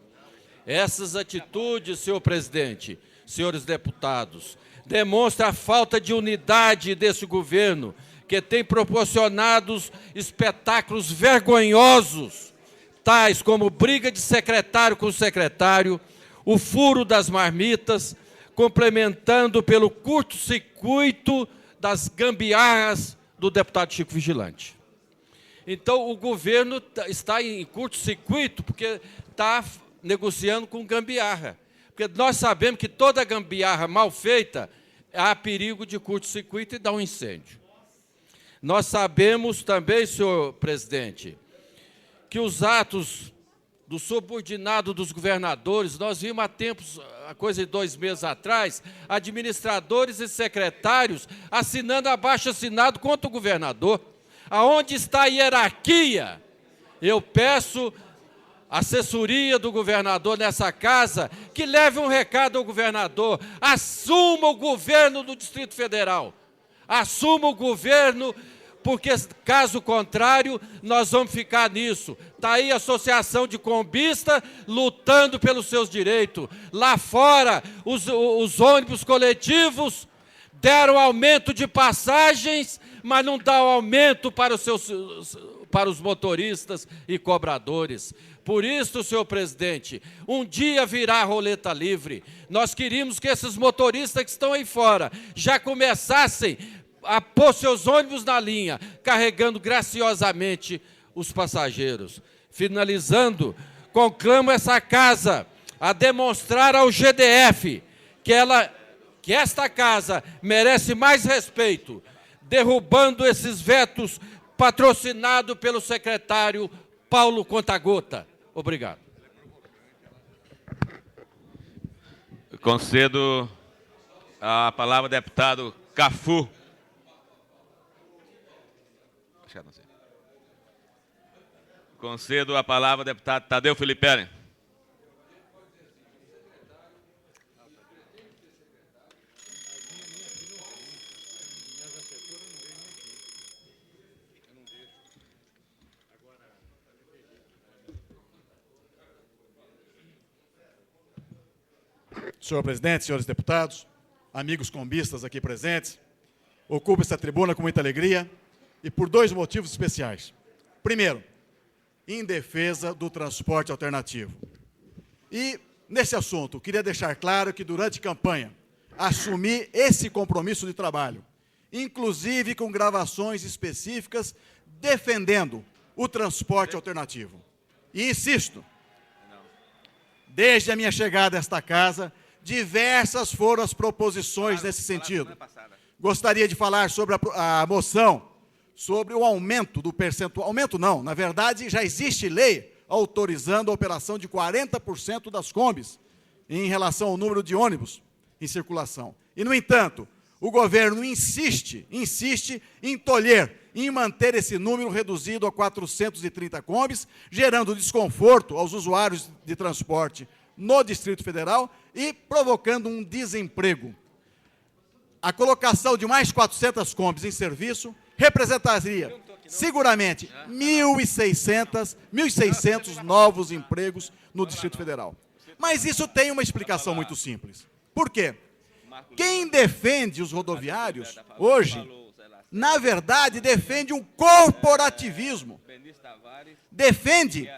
Essas atitudes, senhor presidente, senhores deputados, demonstram a falta de unidade desse governo, que tem proporcionado espetáculos vergonhosos, tais como briga de secretário com secretário, o furo das marmitas, complementando pelo curto-circuito das gambiarras do deputado Chico Vigilante. Então, o governo está em curto-circuito porque está negociando com gambiarra. Porque nós sabemos que toda gambiarra mal feita há perigo de curto-circuito e dá um incêndio. Nós sabemos também, senhor presidente, que os atos do subordinado dos governadores, nós vimos há tempos, a coisa de 2 meses atrás, administradores e secretários assinando abaixo-assinado contra o governador. Aonde está a hierarquia? Eu peço à assessoria do governador nessa casa que leve um recado ao governador. Assuma o governo do Distrito Federal. Assuma o governo, porque, caso contrário, nós vamos ficar nisso. Está aí a Associação de Combistas lutando pelos seus direitos. Lá fora, os ônibus coletivos deram aumento de passagens, mas não dão aumento para os motoristas e cobradores. Por isso, senhor presidente, um dia virá a roleta livre. Nós queríamos que esses motoristas que estão aí fora já começassem a pôr seus ônibus na linha, carregando graciosamente os passageiros. Finalizando, conclamo essa casa a demonstrar ao GDF que esta casa merece mais respeito, derrubando esses vetos patrocinados pelo secretário Paulo Conta-Gota. Obrigado. Concedo a palavra ao deputado Cafu. Concedo a palavra ao deputado Tadeu Filipelli. senhor presidente, senhores deputados, amigos combistas aqui presentes, ocupo essa tribuna com muita alegria e por dois motivos especiais. Primeiro, em defesa do transporte alternativo. E, nesse assunto, queria deixar claro que, durante a campanha, assumi esse compromisso de trabalho, inclusive com gravações específicas defendendo o transporte alternativo. E insisto, desde a minha chegada a esta casa, diversas foram as proposições nesse sentido. Gostaria de falar sobre a moção, sobre o aumento do percentual. Aumento não, na verdade, já existe lei autorizando a operação de 40% das combis em relação ao número de ônibus em circulação. E, no entanto, o governo insiste em tolher, em manter esse número reduzido a 430 combis, gerando desconforto aos usuários de transporte no Distrito Federal e provocando um desemprego. A colocação de mais 400 combis em serviço representaria, seguramente, 1.600 novos empregos no Distrito Federal. Mas isso tem uma explicação muito simples. Por quê? Quem defende os rodoviários, hoje, na verdade, defende um corporativismo. Defende,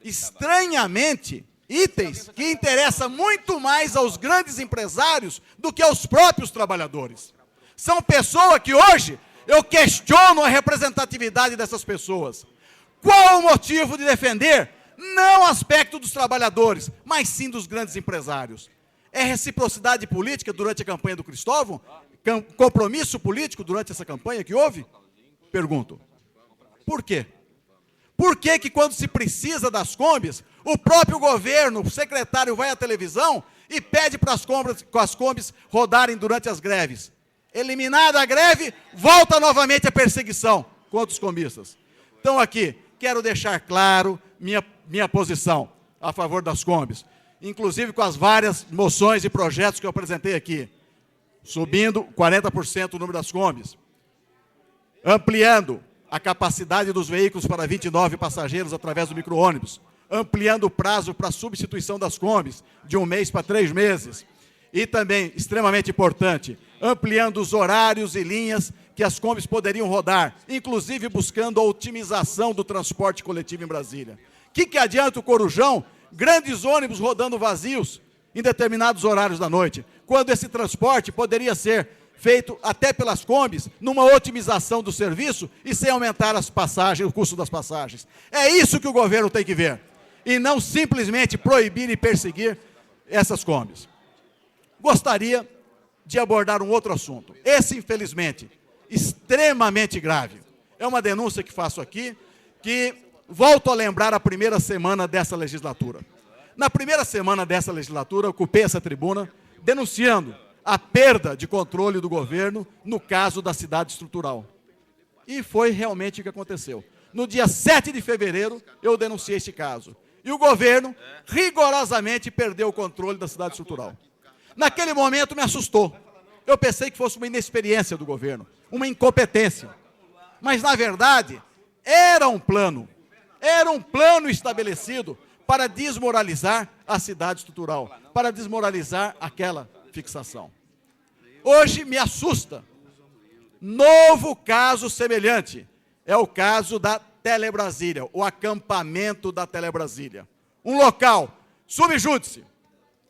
estranhamente, itens que interessam muito mais aos grandes empresários do que aos próprios trabalhadores. São pessoas que hoje eu questiono a representatividade dessas pessoas. Qual o motivo de defender? Não o aspecto dos trabalhadores, mas sim dos grandes empresários. É reciprocidade política durante a campanha do Cristóvão? Compromisso político durante essa campanha que houve? Pergunto. Por quê? Por que que quando se precisa das combis, o próprio governo, o secretário vai à televisão e pede para as combis rodarem durante as greves? Eliminada a greve, volta novamente a perseguição contra os combistas. Então aqui, quero deixar claro minha posição a favor das combis, inclusive com as várias moções e projetos que eu apresentei aqui, subindo 40% o número das combis, ampliando a capacidade dos veículos para 29 passageiros através do micro-ônibus, ampliando o prazo para substituição das combis de 1 mês para 3 meses, e também, extremamente importante, ampliando os horários e linhas que as combis poderiam rodar, inclusive buscando a otimização do transporte coletivo em Brasília. Que adianta o Corujão, grandes ônibus rodando vazios em determinados horários da noite, quando esse transporte poderia ser feito até pelas combis, numa otimização do serviço e sem aumentar as passagens, o custo das passagens. É isso que o governo tem que ver, e não simplesmente proibir e perseguir essas combis. Gostaria de abordar um outro assunto. Esse, infelizmente, extremamente grave. É uma denúncia que faço aqui, que volto a lembrar a primeira semana dessa legislatura. Na primeira semana dessa legislatura, ocupei essa tribuna denunciando a perda de controle do governo no caso da cidade estrutural. E foi realmente o que aconteceu. No dia 7 de fevereiro, eu denunciei este caso. E o governo rigorosamente perdeu o controle da cidade estrutural. Naquele momento me assustou. Eu pensei que fosse uma inexperiência do governo, uma incompetência. Mas, na verdade, era um plano estabelecido para desmoralizar a cidade estrutural, para desmoralizar aquela fixação. Hoje me assusta. Novo caso semelhante é o caso da Telebrasília, o acampamento da Telebrasília. Um local subjúdice,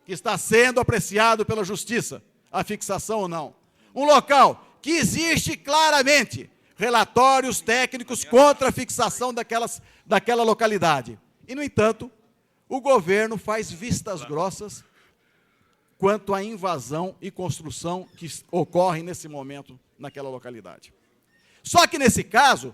que está sendo apreciado pela Justiça, a fixação ou não. Um local que existe claramente relatórios técnicos contra a fixação daquela localidade. E, no entanto, o governo faz vistas grossas quanto à invasão e construção que ocorre nesse momento naquela localidade. Só que, nesse caso,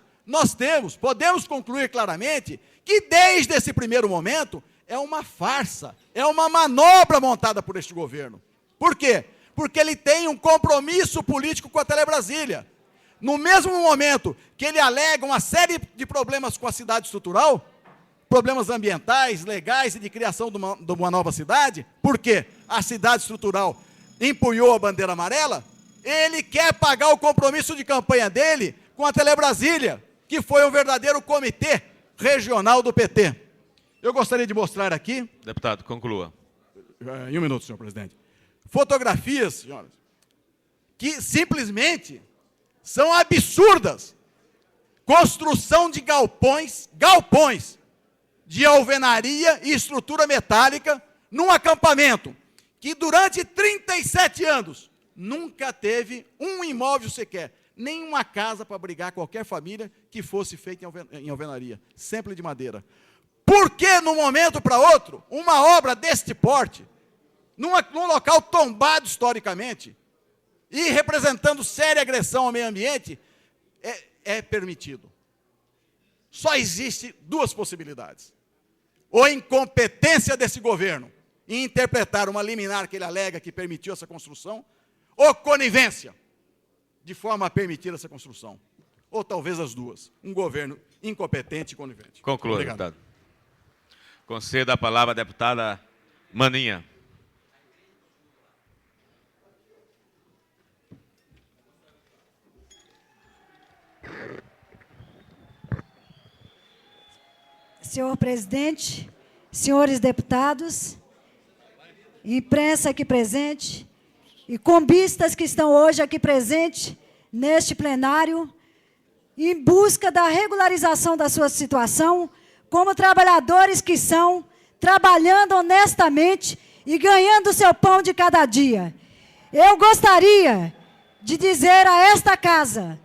podemos concluir claramente que, desde esse primeiro momento, é uma farsa, é uma manobra montada por este governo. Por quê? Porque ele tem um compromisso político com a Telebrasília. No mesmo momento que ele alega uma série de problemas com a cidade estrutural, problemas ambientais, legais e de criação de uma nova cidade, porque a cidade estrutural empunhou a bandeira amarela, ele quer pagar o compromisso de campanha dele com a Telebrasília, que foi um verdadeiro comitê regional do PT. Eu gostaria de mostrar aqui... Deputado, conclua. Em um minuto, senhor presidente. Fotografias, senhoras, que simplesmente são absurdas. Construção de galpões de alvenaria e estrutura metálica num acampamento que durante 37 anos nunca teve um imóvel sequer, nem uma casa para abrigar qualquer família que fosse feita em alvenaria, sempre de madeira. Por que, num momento para outro, uma obra deste porte, num local tombado historicamente, e representando séria agressão ao meio ambiente, é permitido? Só existe duas possibilidades. Ou incompetência desse governo em interpretar uma liminar que ele alega que permitiu essa construção, ou conivência, de forma a permitir essa construção. Ou talvez as duas. Um governo incompetente e conivente. Conclua, obrigado. deputado. Conceda a palavra à deputada Maninha. Senhor presidente, senhores deputados, imprensa aqui presente e combistas que estão hoje aqui presentes neste plenário, em busca da regularização da sua situação, como trabalhadores que são, trabalhando honestamente e ganhando o seu pão de cada dia. Eu gostaria de dizer a esta casa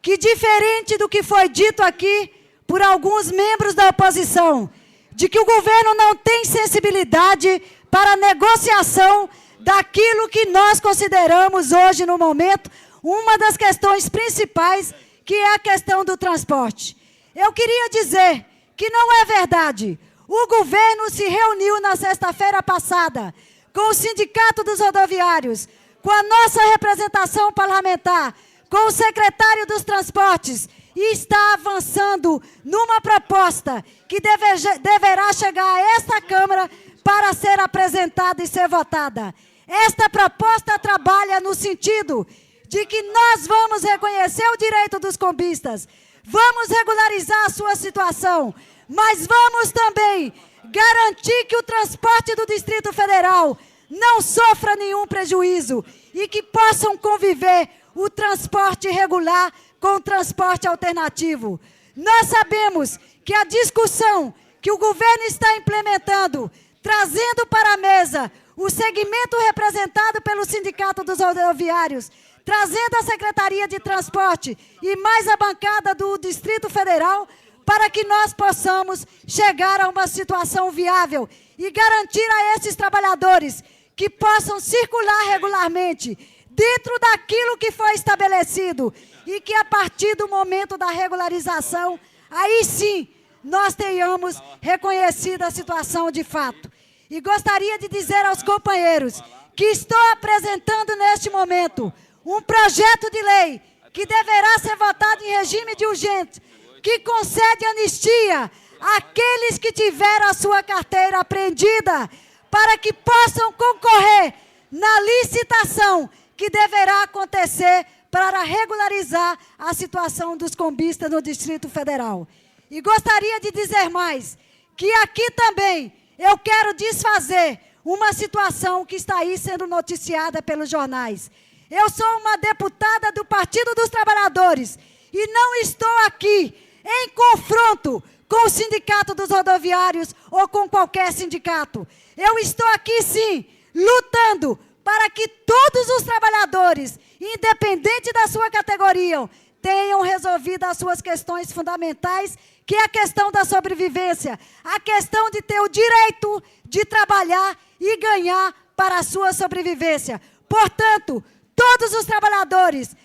que, diferente do que foi dito aqui por alguns membros da oposição, de que o governo não tem sensibilidade para a negociação daquilo que nós consideramos hoje, no momento, uma das questões principais, que é a questão do transporte. Eu queria dizer que não é verdade. O governo se reuniu na sexta-feira passada com o Sindicato dos Rodoviários, com a nossa representação parlamentar, com o secretário dos Transportes, e está avançando numa proposta que deverá chegar a esta Câmara para ser apresentada e ser votada. Esta proposta trabalha no sentido de que nós vamos reconhecer o direito dos combistas, vamos regularizar a sua situação, mas vamos também garantir que o transporte do Distrito Federal não sofra nenhum prejuízo e que possam conviver o transporte regular com o transporte alternativo. Nós sabemos que a discussão que o governo está implementando, trazendo para a mesa o segmento representado pelo Sindicato dos Rodoviários, trazendo a Secretaria de Transporte e mais a bancada do Distrito Federal, para que nós possamos chegar a uma situação viável e garantir a esses trabalhadores que possam circular regularmente dentro daquilo que foi estabelecido e que, a partir do momento da regularização, aí sim nós tenhamos reconhecido a situação de fato. E gostaria de dizer aos companheiros que estou apresentando neste momento um projeto de lei que deverá ser votado em regime de urgência, que concede anistia àqueles que tiveram a sua carteira apreendida, para que possam concorrer na licitação que deverá acontecer para regularizar a situação dos combistas no Distrito Federal. E gostaria de dizer mais, que aqui também eu quero desfazer uma situação que está aí sendo noticiada pelos jornais. Eu sou uma deputada do Partido dos Trabalhadores e não estou aqui em confronto com o Sindicato dos Rodoviários ou com qualquer sindicato. Eu estou aqui, sim, lutando para que todos os trabalhadores, independente da sua categoria, tenham resolvido as suas questões fundamentais, que é a questão da sobrevivência, a questão de ter o direito de trabalhar e ganhar para a sua sobrevivência. Portanto, todos os trabalhadores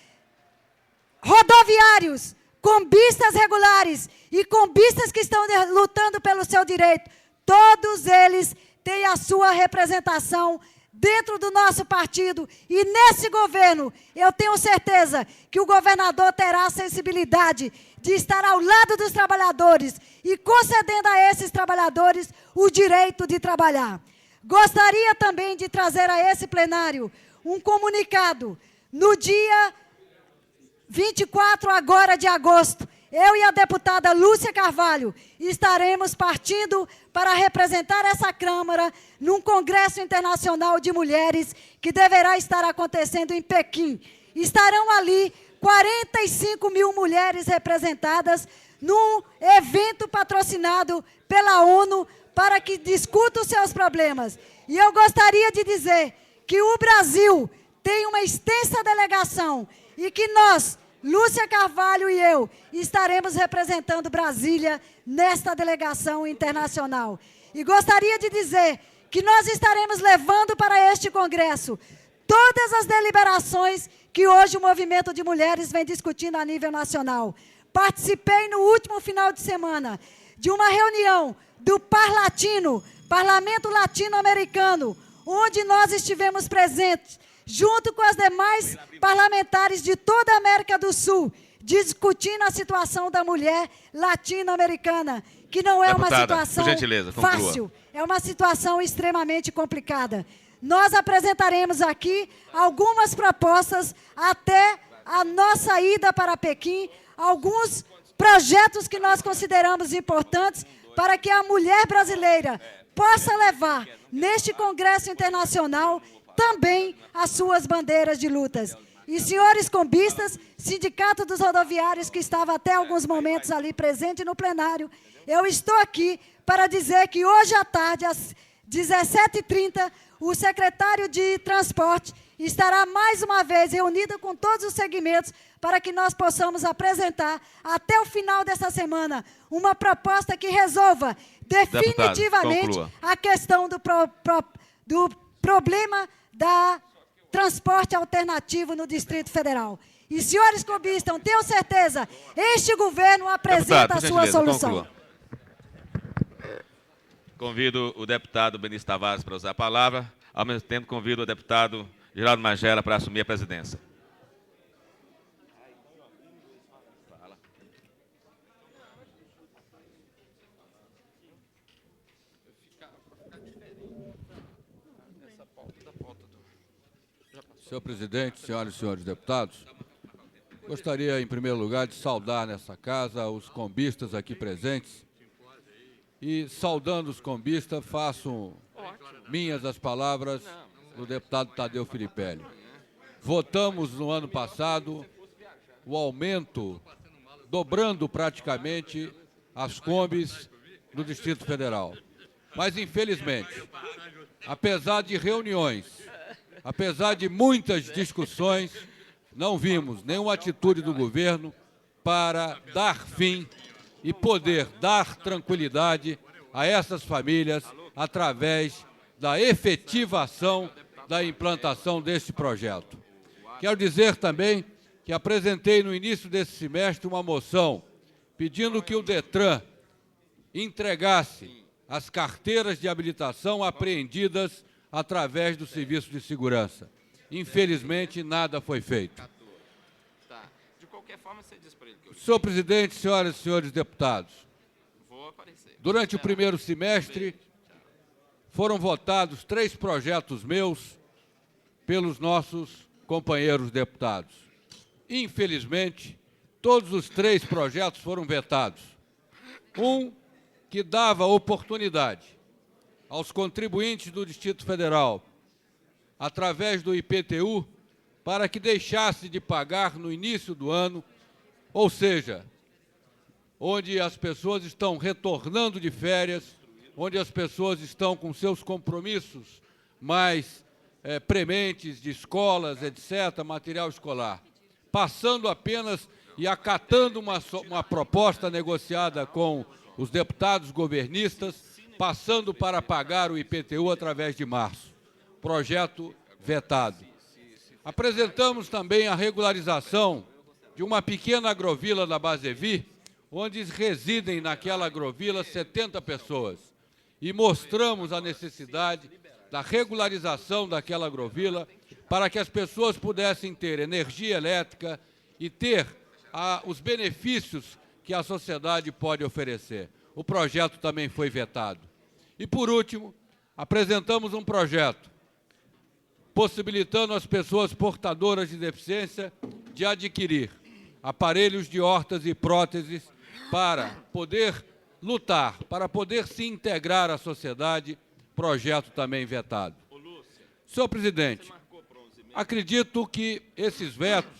rodoviários, combistas regulares e combistas que estão lutando pelo seu direito, todos eles têm a sua representação dentro do nosso partido, e nesse governo eu tenho certeza que o governador terá a sensibilidade de estar ao lado dos trabalhadores e concedendo a esses trabalhadores o direito de trabalhar. Gostaria também de trazer a esse plenário um comunicado. No dia 24 agora de agosto, eu e a deputada Lúcia Carvalho estaremos partindo para representar essa Câmara num Congresso Internacional de Mulheres que deverá estar acontecendo em Pequim. Estarão ali 45 mil mulheres representadas num evento patrocinado pela ONU para que discuta os seus problemas. E eu gostaria de dizer que o Brasil tem uma extensa delegação e que nós, Lúcia Carvalho e eu, estaremos representando Brasília nesta delegação internacional. E gostaria de dizer que nós estaremos levando para este Congresso todas as deliberações que hoje o movimento de mulheres vem discutindo a nível nacional. Participei no último final de semana de uma reunião do Parlatino, Parlamento Latino-Americano, onde nós estivemos presentes, junto com as demais parlamentares de toda a América do Sul, discutindo a situação da mulher latino-americana, que não é uma situação fácil, é uma situação extremamente complicada. Nós apresentaremos aqui algumas propostas até a nossa ida para Pequim, alguns projetos que nós consideramos importantes para que a mulher brasileira possa levar neste Congresso Internacional também as suas bandeiras de lutas. E, senhores combistas, Sindicato dos Rodoviários, que estava até alguns momentos ali presente no plenário, eu estou aqui para dizer que hoje à tarde, às 17h30, o secretário de Transporte estará mais uma vez reunido com todos os segmentos para que nós possamos apresentar, até o final dessa semana, uma proposta que resolva definitivamente a questão do problema da transporte alternativo no Distrito Federal. E, senhores combistas, tenho certeza, este governo apresenta a sua solução. Conclua. Convido o deputado Benício Tavares para usar a palavra. Ao mesmo tempo, convido o deputado Geraldo Magela para assumir a presidência. Senhor presidente, senhoras e senhores deputados, gostaria, em primeiro lugar, de saudar nessa casa os combistas aqui presentes. E, saudando os combistas, faço minhas as palavras do deputado Tadeu Filipelli. Votamos no ano passado o aumento, dobrando praticamente as combis no Distrito Federal. Mas, infelizmente, apesar de reuniões, apesar de muitas discussões, não vimos nenhuma atitude do governo para dar fim e poder dar tranquilidade a essas famílias através da efetivação da implantação deste projeto. Quero dizer também que apresentei no início desse semestre uma moção pedindo que o DETRAN entregasse as carteiras de habilitação apreendidas através do Serviço de Segurança. Infelizmente, nada foi feito. De qualquer forma, você diz para ele que eu... Senhor presidente, senhoras e senhores deputados, durante o primeiro semestre, foram votados 3 projetos meus pelos nossos companheiros deputados. Infelizmente, todos os 3 projetos foram vetados. Um que dava oportunidade aos contribuintes do Distrito Federal, através do IPTU, para que deixasse de pagar no início do ano, ou seja, onde as pessoas estão retornando de férias, onde as pessoas estão com seus compromissos mais prementes de escolas, etc., material escolar, passando apenas e acatando uma proposta negociada com os deputados governistas, passando para pagar o IPTU através de março. Projeto vetado. Apresentamos também a regularização de uma pequena agrovila da Basevi, onde residem naquela agrovila 70 pessoas. E mostramos a necessidade da regularização daquela agrovila para que as pessoas pudessem ter energia elétrica e ter os benefícios que a sociedade pode oferecer. O projeto também foi vetado. E, por último, apresentamos um projeto possibilitando às pessoas portadoras de deficiência de adquirir aparelhos de órteses e próteses para poder lutar, para poder se integrar à sociedade, projeto também vetado. Senhor presidente, acredito que esses vetos,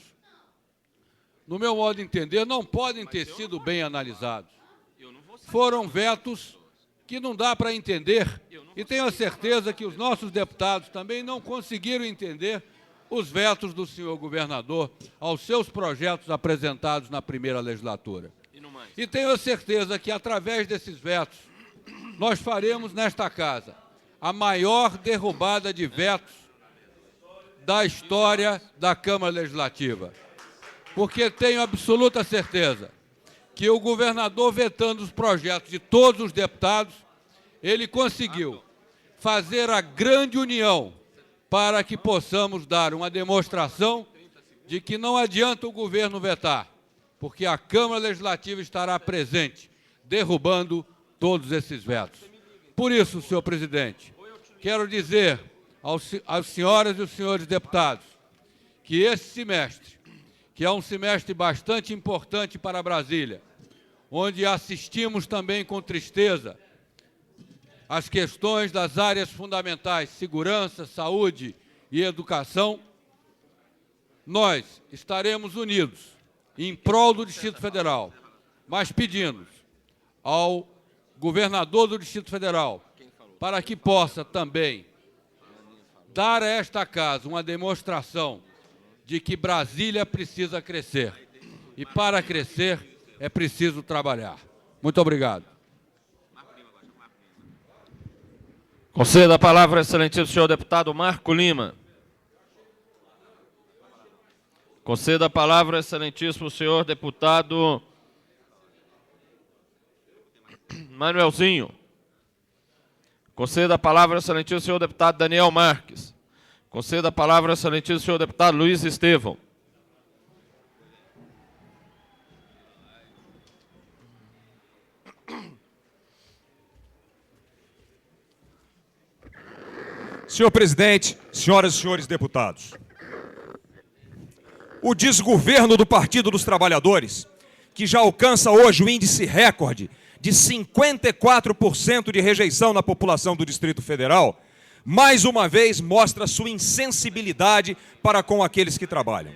no meu modo de entender, não podem ter sido bem analisados. Foram vetos que não dá para entender, e tenho a certeza que os nossos deputados também não conseguiram entender os vetos do senhor governador aos seus projetos apresentados na primeira legislatura. E tenho a certeza que, através desses vetos, nós faremos nesta casa a maior derrubada de vetos da história da Câmara Legislativa. Porque tenho absoluta certeza que o governador, vetando os projetos de todos os deputados, ele conseguiu fazer a grande união para que possamos dar uma demonstração de que não adianta o governo vetar, porque a Câmara Legislativa estará presente, derrubando todos esses vetos. Por isso, senhor presidente, quero dizer às senhoras e os senhores deputados que esse semestre, que é um semestre bastante importante para Brasília, onde assistimos também com tristeza as questões das áreas fundamentais, segurança, saúde e educação, nós estaremos unidos em prol do Distrito Federal, mas pedimos ao governador do Distrito Federal para que possa também dar a esta casa uma demonstração de que Brasília precisa crescer. E para crescer é preciso trabalhar. Muito obrigado. Conceda a palavra ao excelentíssimo senhor deputado Marco Lima. Conceda a palavra ao excelentíssimo senhor deputado Manuelzinho. Conceda a palavra ao excelentíssimo senhor deputado Daniel Marques. Conceda a palavra ao excelentíssimo senhor deputado Luiz Estevão. Senhor presidente, senhoras e senhores deputados, o desgoverno do Partido dos Trabalhadores, que já alcança hoje o índice recorde de 54% de rejeição na população do Distrito Federal, mais uma vez mostra sua insensibilidade para com aqueles que trabalham.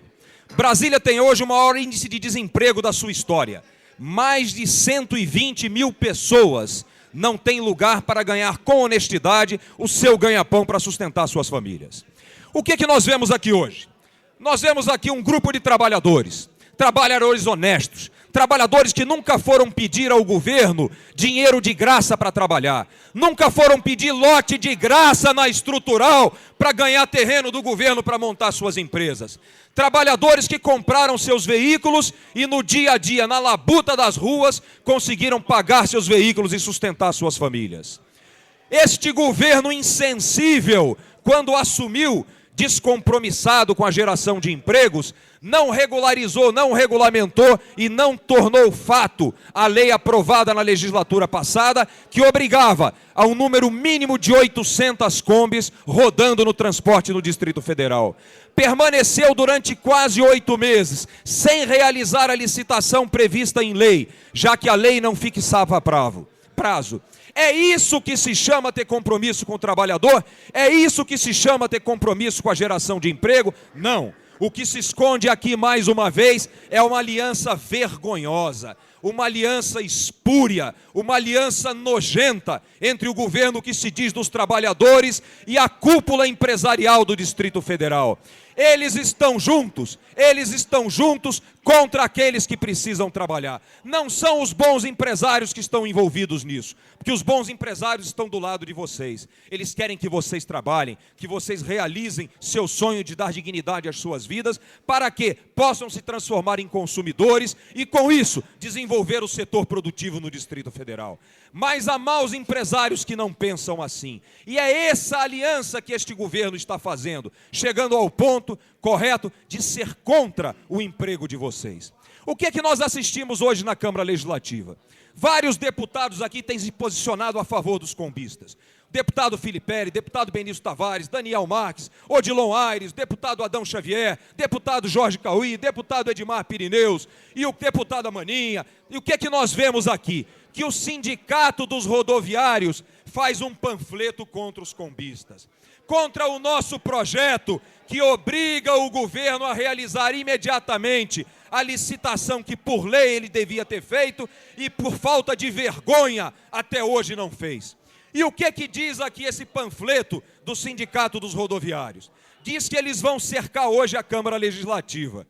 Brasília tem hoje o maior índice de desemprego da sua história. Mais de 120 mil pessoas não têm lugar para ganhar com honestidade o seu ganha-pão para sustentar suas famílias. O que nós vemos aqui hoje? Nós vemos aqui um grupo de trabalhadores honestos, trabalhadores que nunca foram pedir ao governo dinheiro de graça para trabalhar, nunca foram pedir lote de graça na estrutural para ganhar terreno do governo para montar suas empresas. Trabalhadores que compraram seus veículos e no dia a dia, na labuta das ruas, conseguiram pagar seus veículos e sustentar suas famílias. Este governo insensível, quando assumiu, descompromissado com a geração de empregos, não regularizou, não regulamentou e não tornou fato a lei aprovada na legislatura passada, que obrigava a um número mínimo de 800 combis rodando no transporte no Distrito Federal. Permaneceu durante quase 8 meses, sem realizar a licitação prevista em lei, já que a lei não fixava prazo. É isso que se chama ter compromisso com o trabalhador? É isso que se chama ter compromisso com a geração de emprego? Não. O que se esconde aqui, mais uma vez, é uma aliança vergonhosa, uma aliança espúria, uma aliança nojenta entre o governo que se diz dos trabalhadores e a cúpula empresarial do Distrito Federal. Eles estão juntos contra aqueles que precisam trabalhar. Não são os bons empresários que estão envolvidos nisso, porque os bons empresários estão do lado de vocês. Eles querem que vocês trabalhem, que vocês realizem seu sonho de dar dignidade às suas vidas, para que possam se transformar em consumidores e, com isso, desenvolver o setor produtivo no Distrito Federal. Mas há maus empresários que não pensam assim. E é essa aliança que este governo está fazendo, chegando ao ponto correto de ser contra o emprego de vocês. O que é que nós assistimos hoje na Câmara Legislativa? Vários deputados aqui têm se posicionado a favor dos combistas. deputado Filipelli, deputado Benício Tavares, Daniel Marques, Odilon Aires, deputado Adão Xavier, deputado Jorge Cauí, deputado Edmar Pirineus e o deputado Amaninha. E o que é que nós vemos aqui? Que o Sindicato dos Rodoviários faz um panfleto contra os combistas, contra o nosso projeto que obriga o governo a realizar imediatamente a licitação que por lei ele devia ter feito e por falta de vergonha até hoje não fez. E o que é que diz aqui esse panfleto do Sindicato dos Rodoviários? Diz que eles vão cercar hoje a Câmara Legislativa.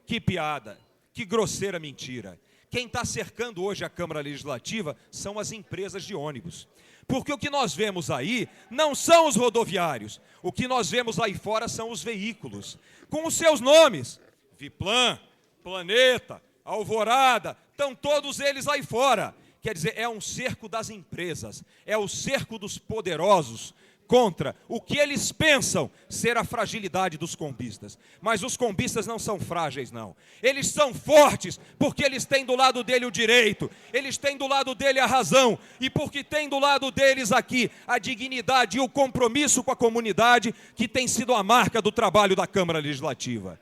Que piada, que grosseira mentira. Quem está cercando hoje a Câmara Legislativa são as empresas de ônibus. Porque o que nós vemos aí não são os rodoviários. O que nós vemos aí fora são os veículos, com os seus nomes. Viplan, Planeta, Alvorada, estão todos eles aí fora. Quer dizer, é um cerco das empresas, é o cerco dos poderosos contra o que eles pensam ser a fragilidade dos combistas. Mas os combistas não são frágeis, não. Eles são fortes porque eles têm do lado dele o direito, eles têm do lado dele a razão, e porque tem do lado deles aqui a dignidade e o compromisso com a comunidade que tem sido a marca do trabalho da Câmara Legislativa.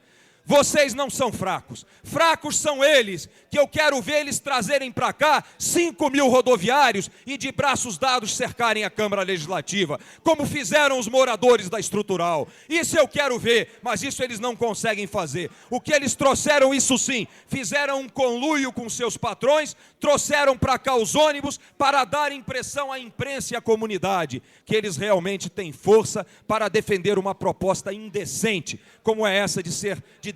Vocês não são fracos. Fracos são eles, que eu quero ver eles trazerem para cá 5.000 rodoviários e de braços dados cercarem a Câmara Legislativa, como fizeram os moradores da Estrutural. Isso eu quero ver, mas isso eles não conseguem fazer. O que eles trouxeram, isso sim, fizeram um conluio com seus patrões, trouxeram para cá os ônibus para dar impressão à imprensa e à comunidade que eles realmente têm força para defender uma proposta indecente, como é essa de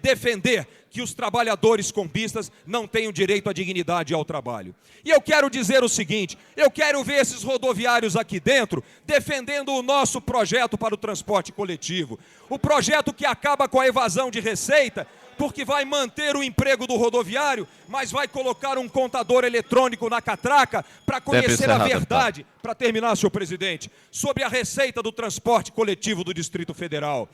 defender que os trabalhadores combistas não têm o direito à dignidade e ao trabalho. E eu quero dizer o seguinte, eu quero ver esses rodoviários aqui dentro defendendo o nosso projeto para o transporte coletivo. O projeto que acaba com a evasão de receita, porque vai manter o emprego do rodoviário, mas vai colocar um contador eletrônico na catraca para conhecer a verdade, para terminar, senhor presidente, sobre a receita do transporte coletivo do Distrito Federal.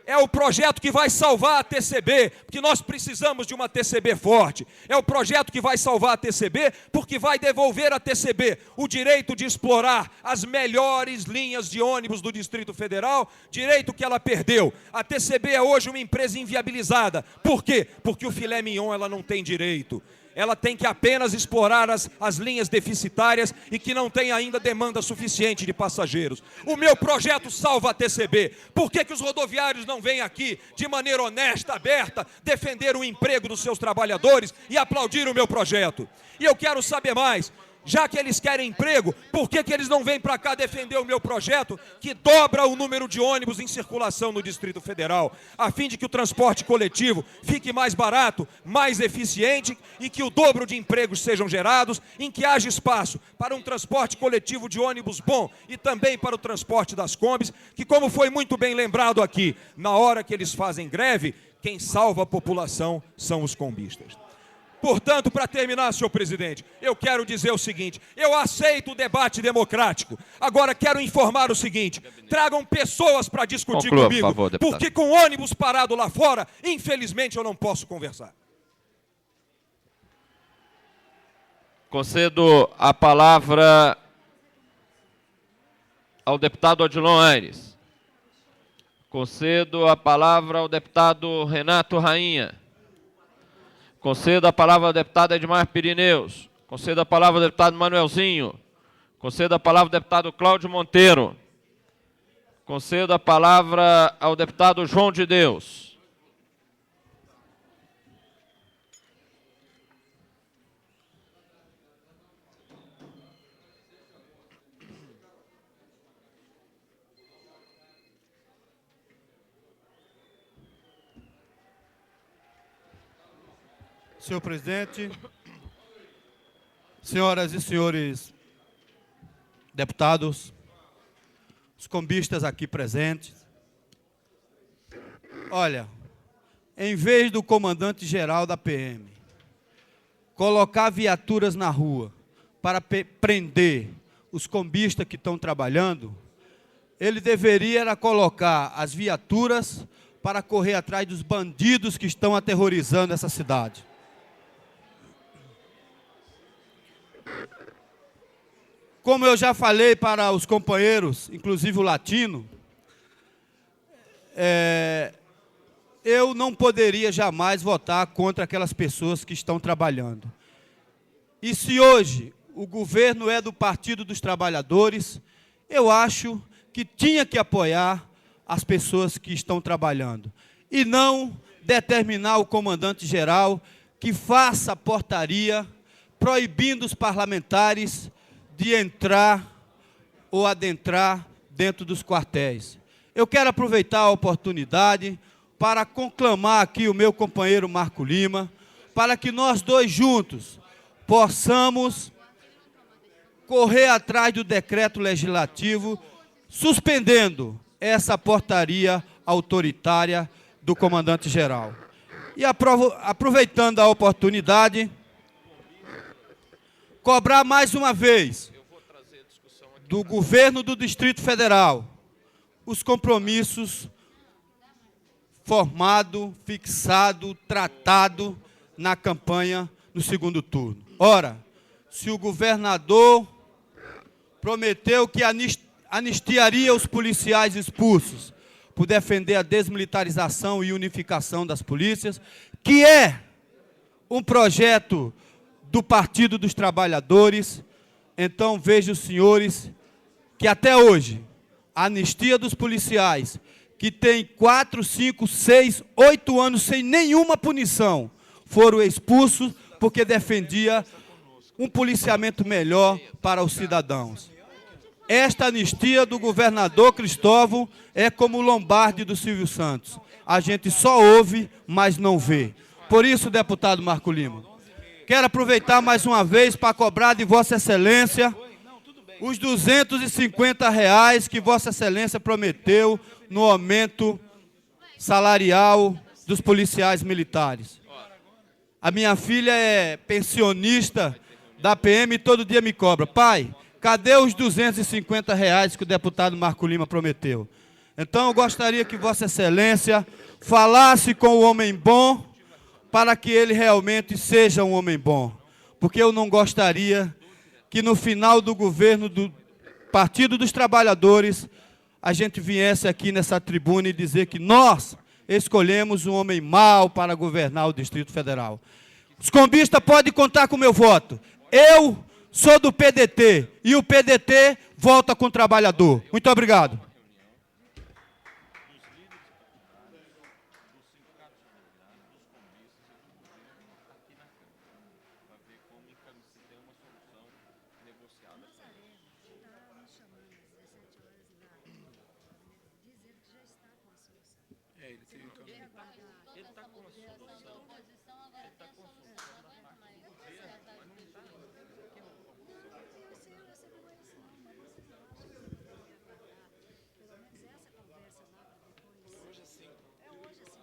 É o projeto que vai salvar a TCB, porque nós precisamos de uma TCB forte. É o projeto que vai salvar a TCB, porque vai devolver à TCB o direito de explorar as melhores linhas de ônibus do Distrito Federal, direito que ela perdeu. A TCB é hoje uma empresa inviabilizada. Por quê? Porque o filé mignon ela não tem direito. Ela tem que apenas explorar as linhas deficitárias e que não tem ainda demanda suficiente de passageiros. O meu projeto salva a TCB. Por que os rodoviários não vêm aqui, de maneira honesta, aberta, defender o emprego dos seus trabalhadores e aplaudir o meu projeto? E eu quero saber mais. Já que eles querem emprego, por que eles não vêm para cá defender o meu projeto, que dobra o número de ônibus em circulação no Distrito Federal, a fim de que o transporte coletivo fique mais barato, mais eficiente e que o dobro de empregos sejam gerados, em que haja espaço para um transporte coletivo de ônibus bom e também para o transporte das combis, que, como foi muito bem lembrado aqui, na hora que eles fazem greve, quem salva a população são os combistas. Portanto, para terminar, senhor presidente, eu quero dizer o seguinte, eu aceito o debate democrático, agora quero informar o seguinte, tragam pessoas para discutir comigo, por favor, porque com ônibus parado lá fora, infelizmente eu não posso conversar. Concedo a palavra ao deputado Odilon Aires. Concedo a palavra ao deputado Renato Rainha. Concedo a palavra ao deputado Edmar Pirineus. Concedo a palavra ao deputado Manuelzinho. Concedo a palavra ao deputado Cláudio Monteiro. Concedo a palavra ao deputado João de Deus. Senhor presidente, senhoras e senhores deputados, os combistas aqui presentes, olha, em vez do comandante-geral da PM colocar viaturas na rua para prender os combistas que estão trabalhando, ele deveria colocar as viaturas para correr atrás dos bandidos que estão aterrorizando essa cidade. como eu já falei para os companheiros, inclusive o Latino, eu não poderia jamais votar contra aquelas pessoas que estão trabalhando. E se hoje o governo é do Partido dos Trabalhadores, eu acho que tinha que apoiar as pessoas que estão trabalhando e não determinar o comandante-geral que faça portaria proibindo os parlamentares de entrar ou adentrar dentro dos quartéis. Eu quero aproveitar a oportunidade para conclamar aqui o meu companheiro Marco Lima, para que nós dois juntos possamos correr atrás do decreto legislativo, suspendendo essa portaria autoritária do comandante-geral. E aproveitando a oportunidade, cobrar mais uma vez do governo do Distrito Federal os compromissos formado, fixado, tratado na campanha no segundo turno. Ora, se o governador prometeu que anistiaria os policiais expulsos por defender a desmilitarização e unificação das polícias, que é um projeto do Partido dos Trabalhadores, então vejo, senhores, que até hoje a anistia dos policiais, que tem 4, 5, 6, 8 anos sem nenhuma punição, foram expulsos porque defendia um policiamento melhor para os cidadãos. Esta anistia do governador Cristóvão é como o Lombardi do Silvio Santos. A gente só ouve, mas não vê. Por isso, deputado Marco Lima, quero aproveitar mais uma vez para cobrar de Vossa Excelência os R$250 que Vossa Excelência prometeu no aumento salarial dos policiais militares. A minha filha é pensionista da PM e todo dia me cobra: pai, cadê os R$250 que o deputado Marco Lima prometeu? Então eu gostaria que Vossa Excelência falasse com o homem bom para que ele realmente seja um homem bom. Porque eu não gostaria que no final do governo do Partido dos Trabalhadores a gente viesse aqui nessa tribuna e dizer que nós escolhemos um homem mau para governar o Distrito Federal. Os combistas podem contar com o meu voto. Eu sou do PDT e o PDT volta com o trabalhador. Muito obrigado.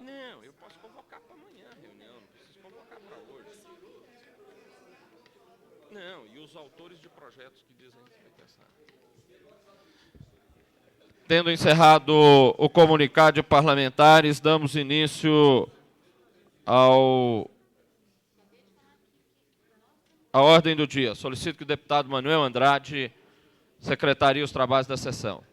Não, eu posso convocar para amanhã a reunião, não preciso convocar para hoje. Não, e os autores de projetos que dizem que vai pensar. Tendo encerrado o comunicado de parlamentares, damos início à ordem do dia. Solicito que o deputado Manuel Andrade secretarie os trabalhos da sessão.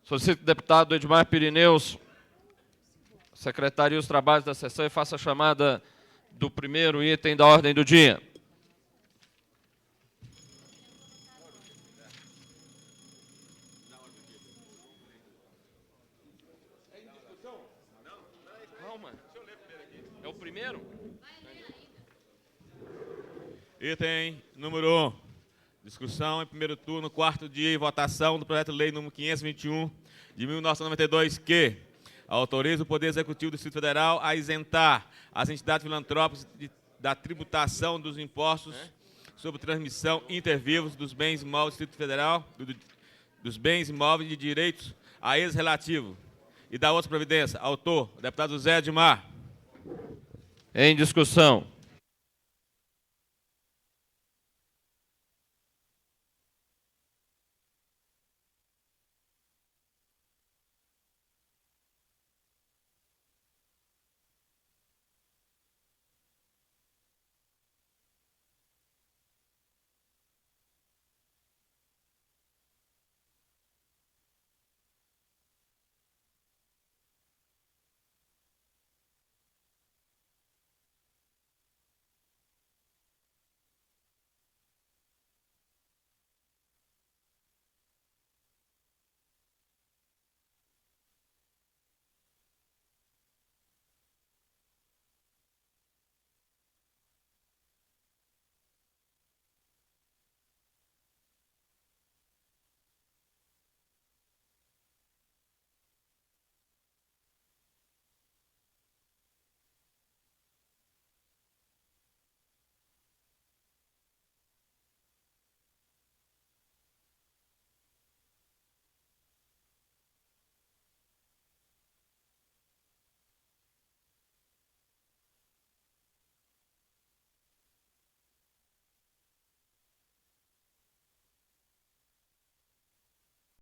Solicito que o deputado Edmar Pirineus secretarie os trabalhos da sessão e faça a chamada do primeiro item da ordem do dia. Calma, é o primeiro? Item número 1. Discussão em primeiro turno, quarto dia e votação do projeto de lei número 521 de 1992, que autoriza o Poder Executivo do Distrito Federal a isentar as entidades filantrópicas da tributação dos impostos sobre transmissão intervivos dos bens imóveis do Distrito Federal, dos bens imóveis de direitos a eles relativos e da outra providência. Autor, o deputado José Edmar. Em discussão.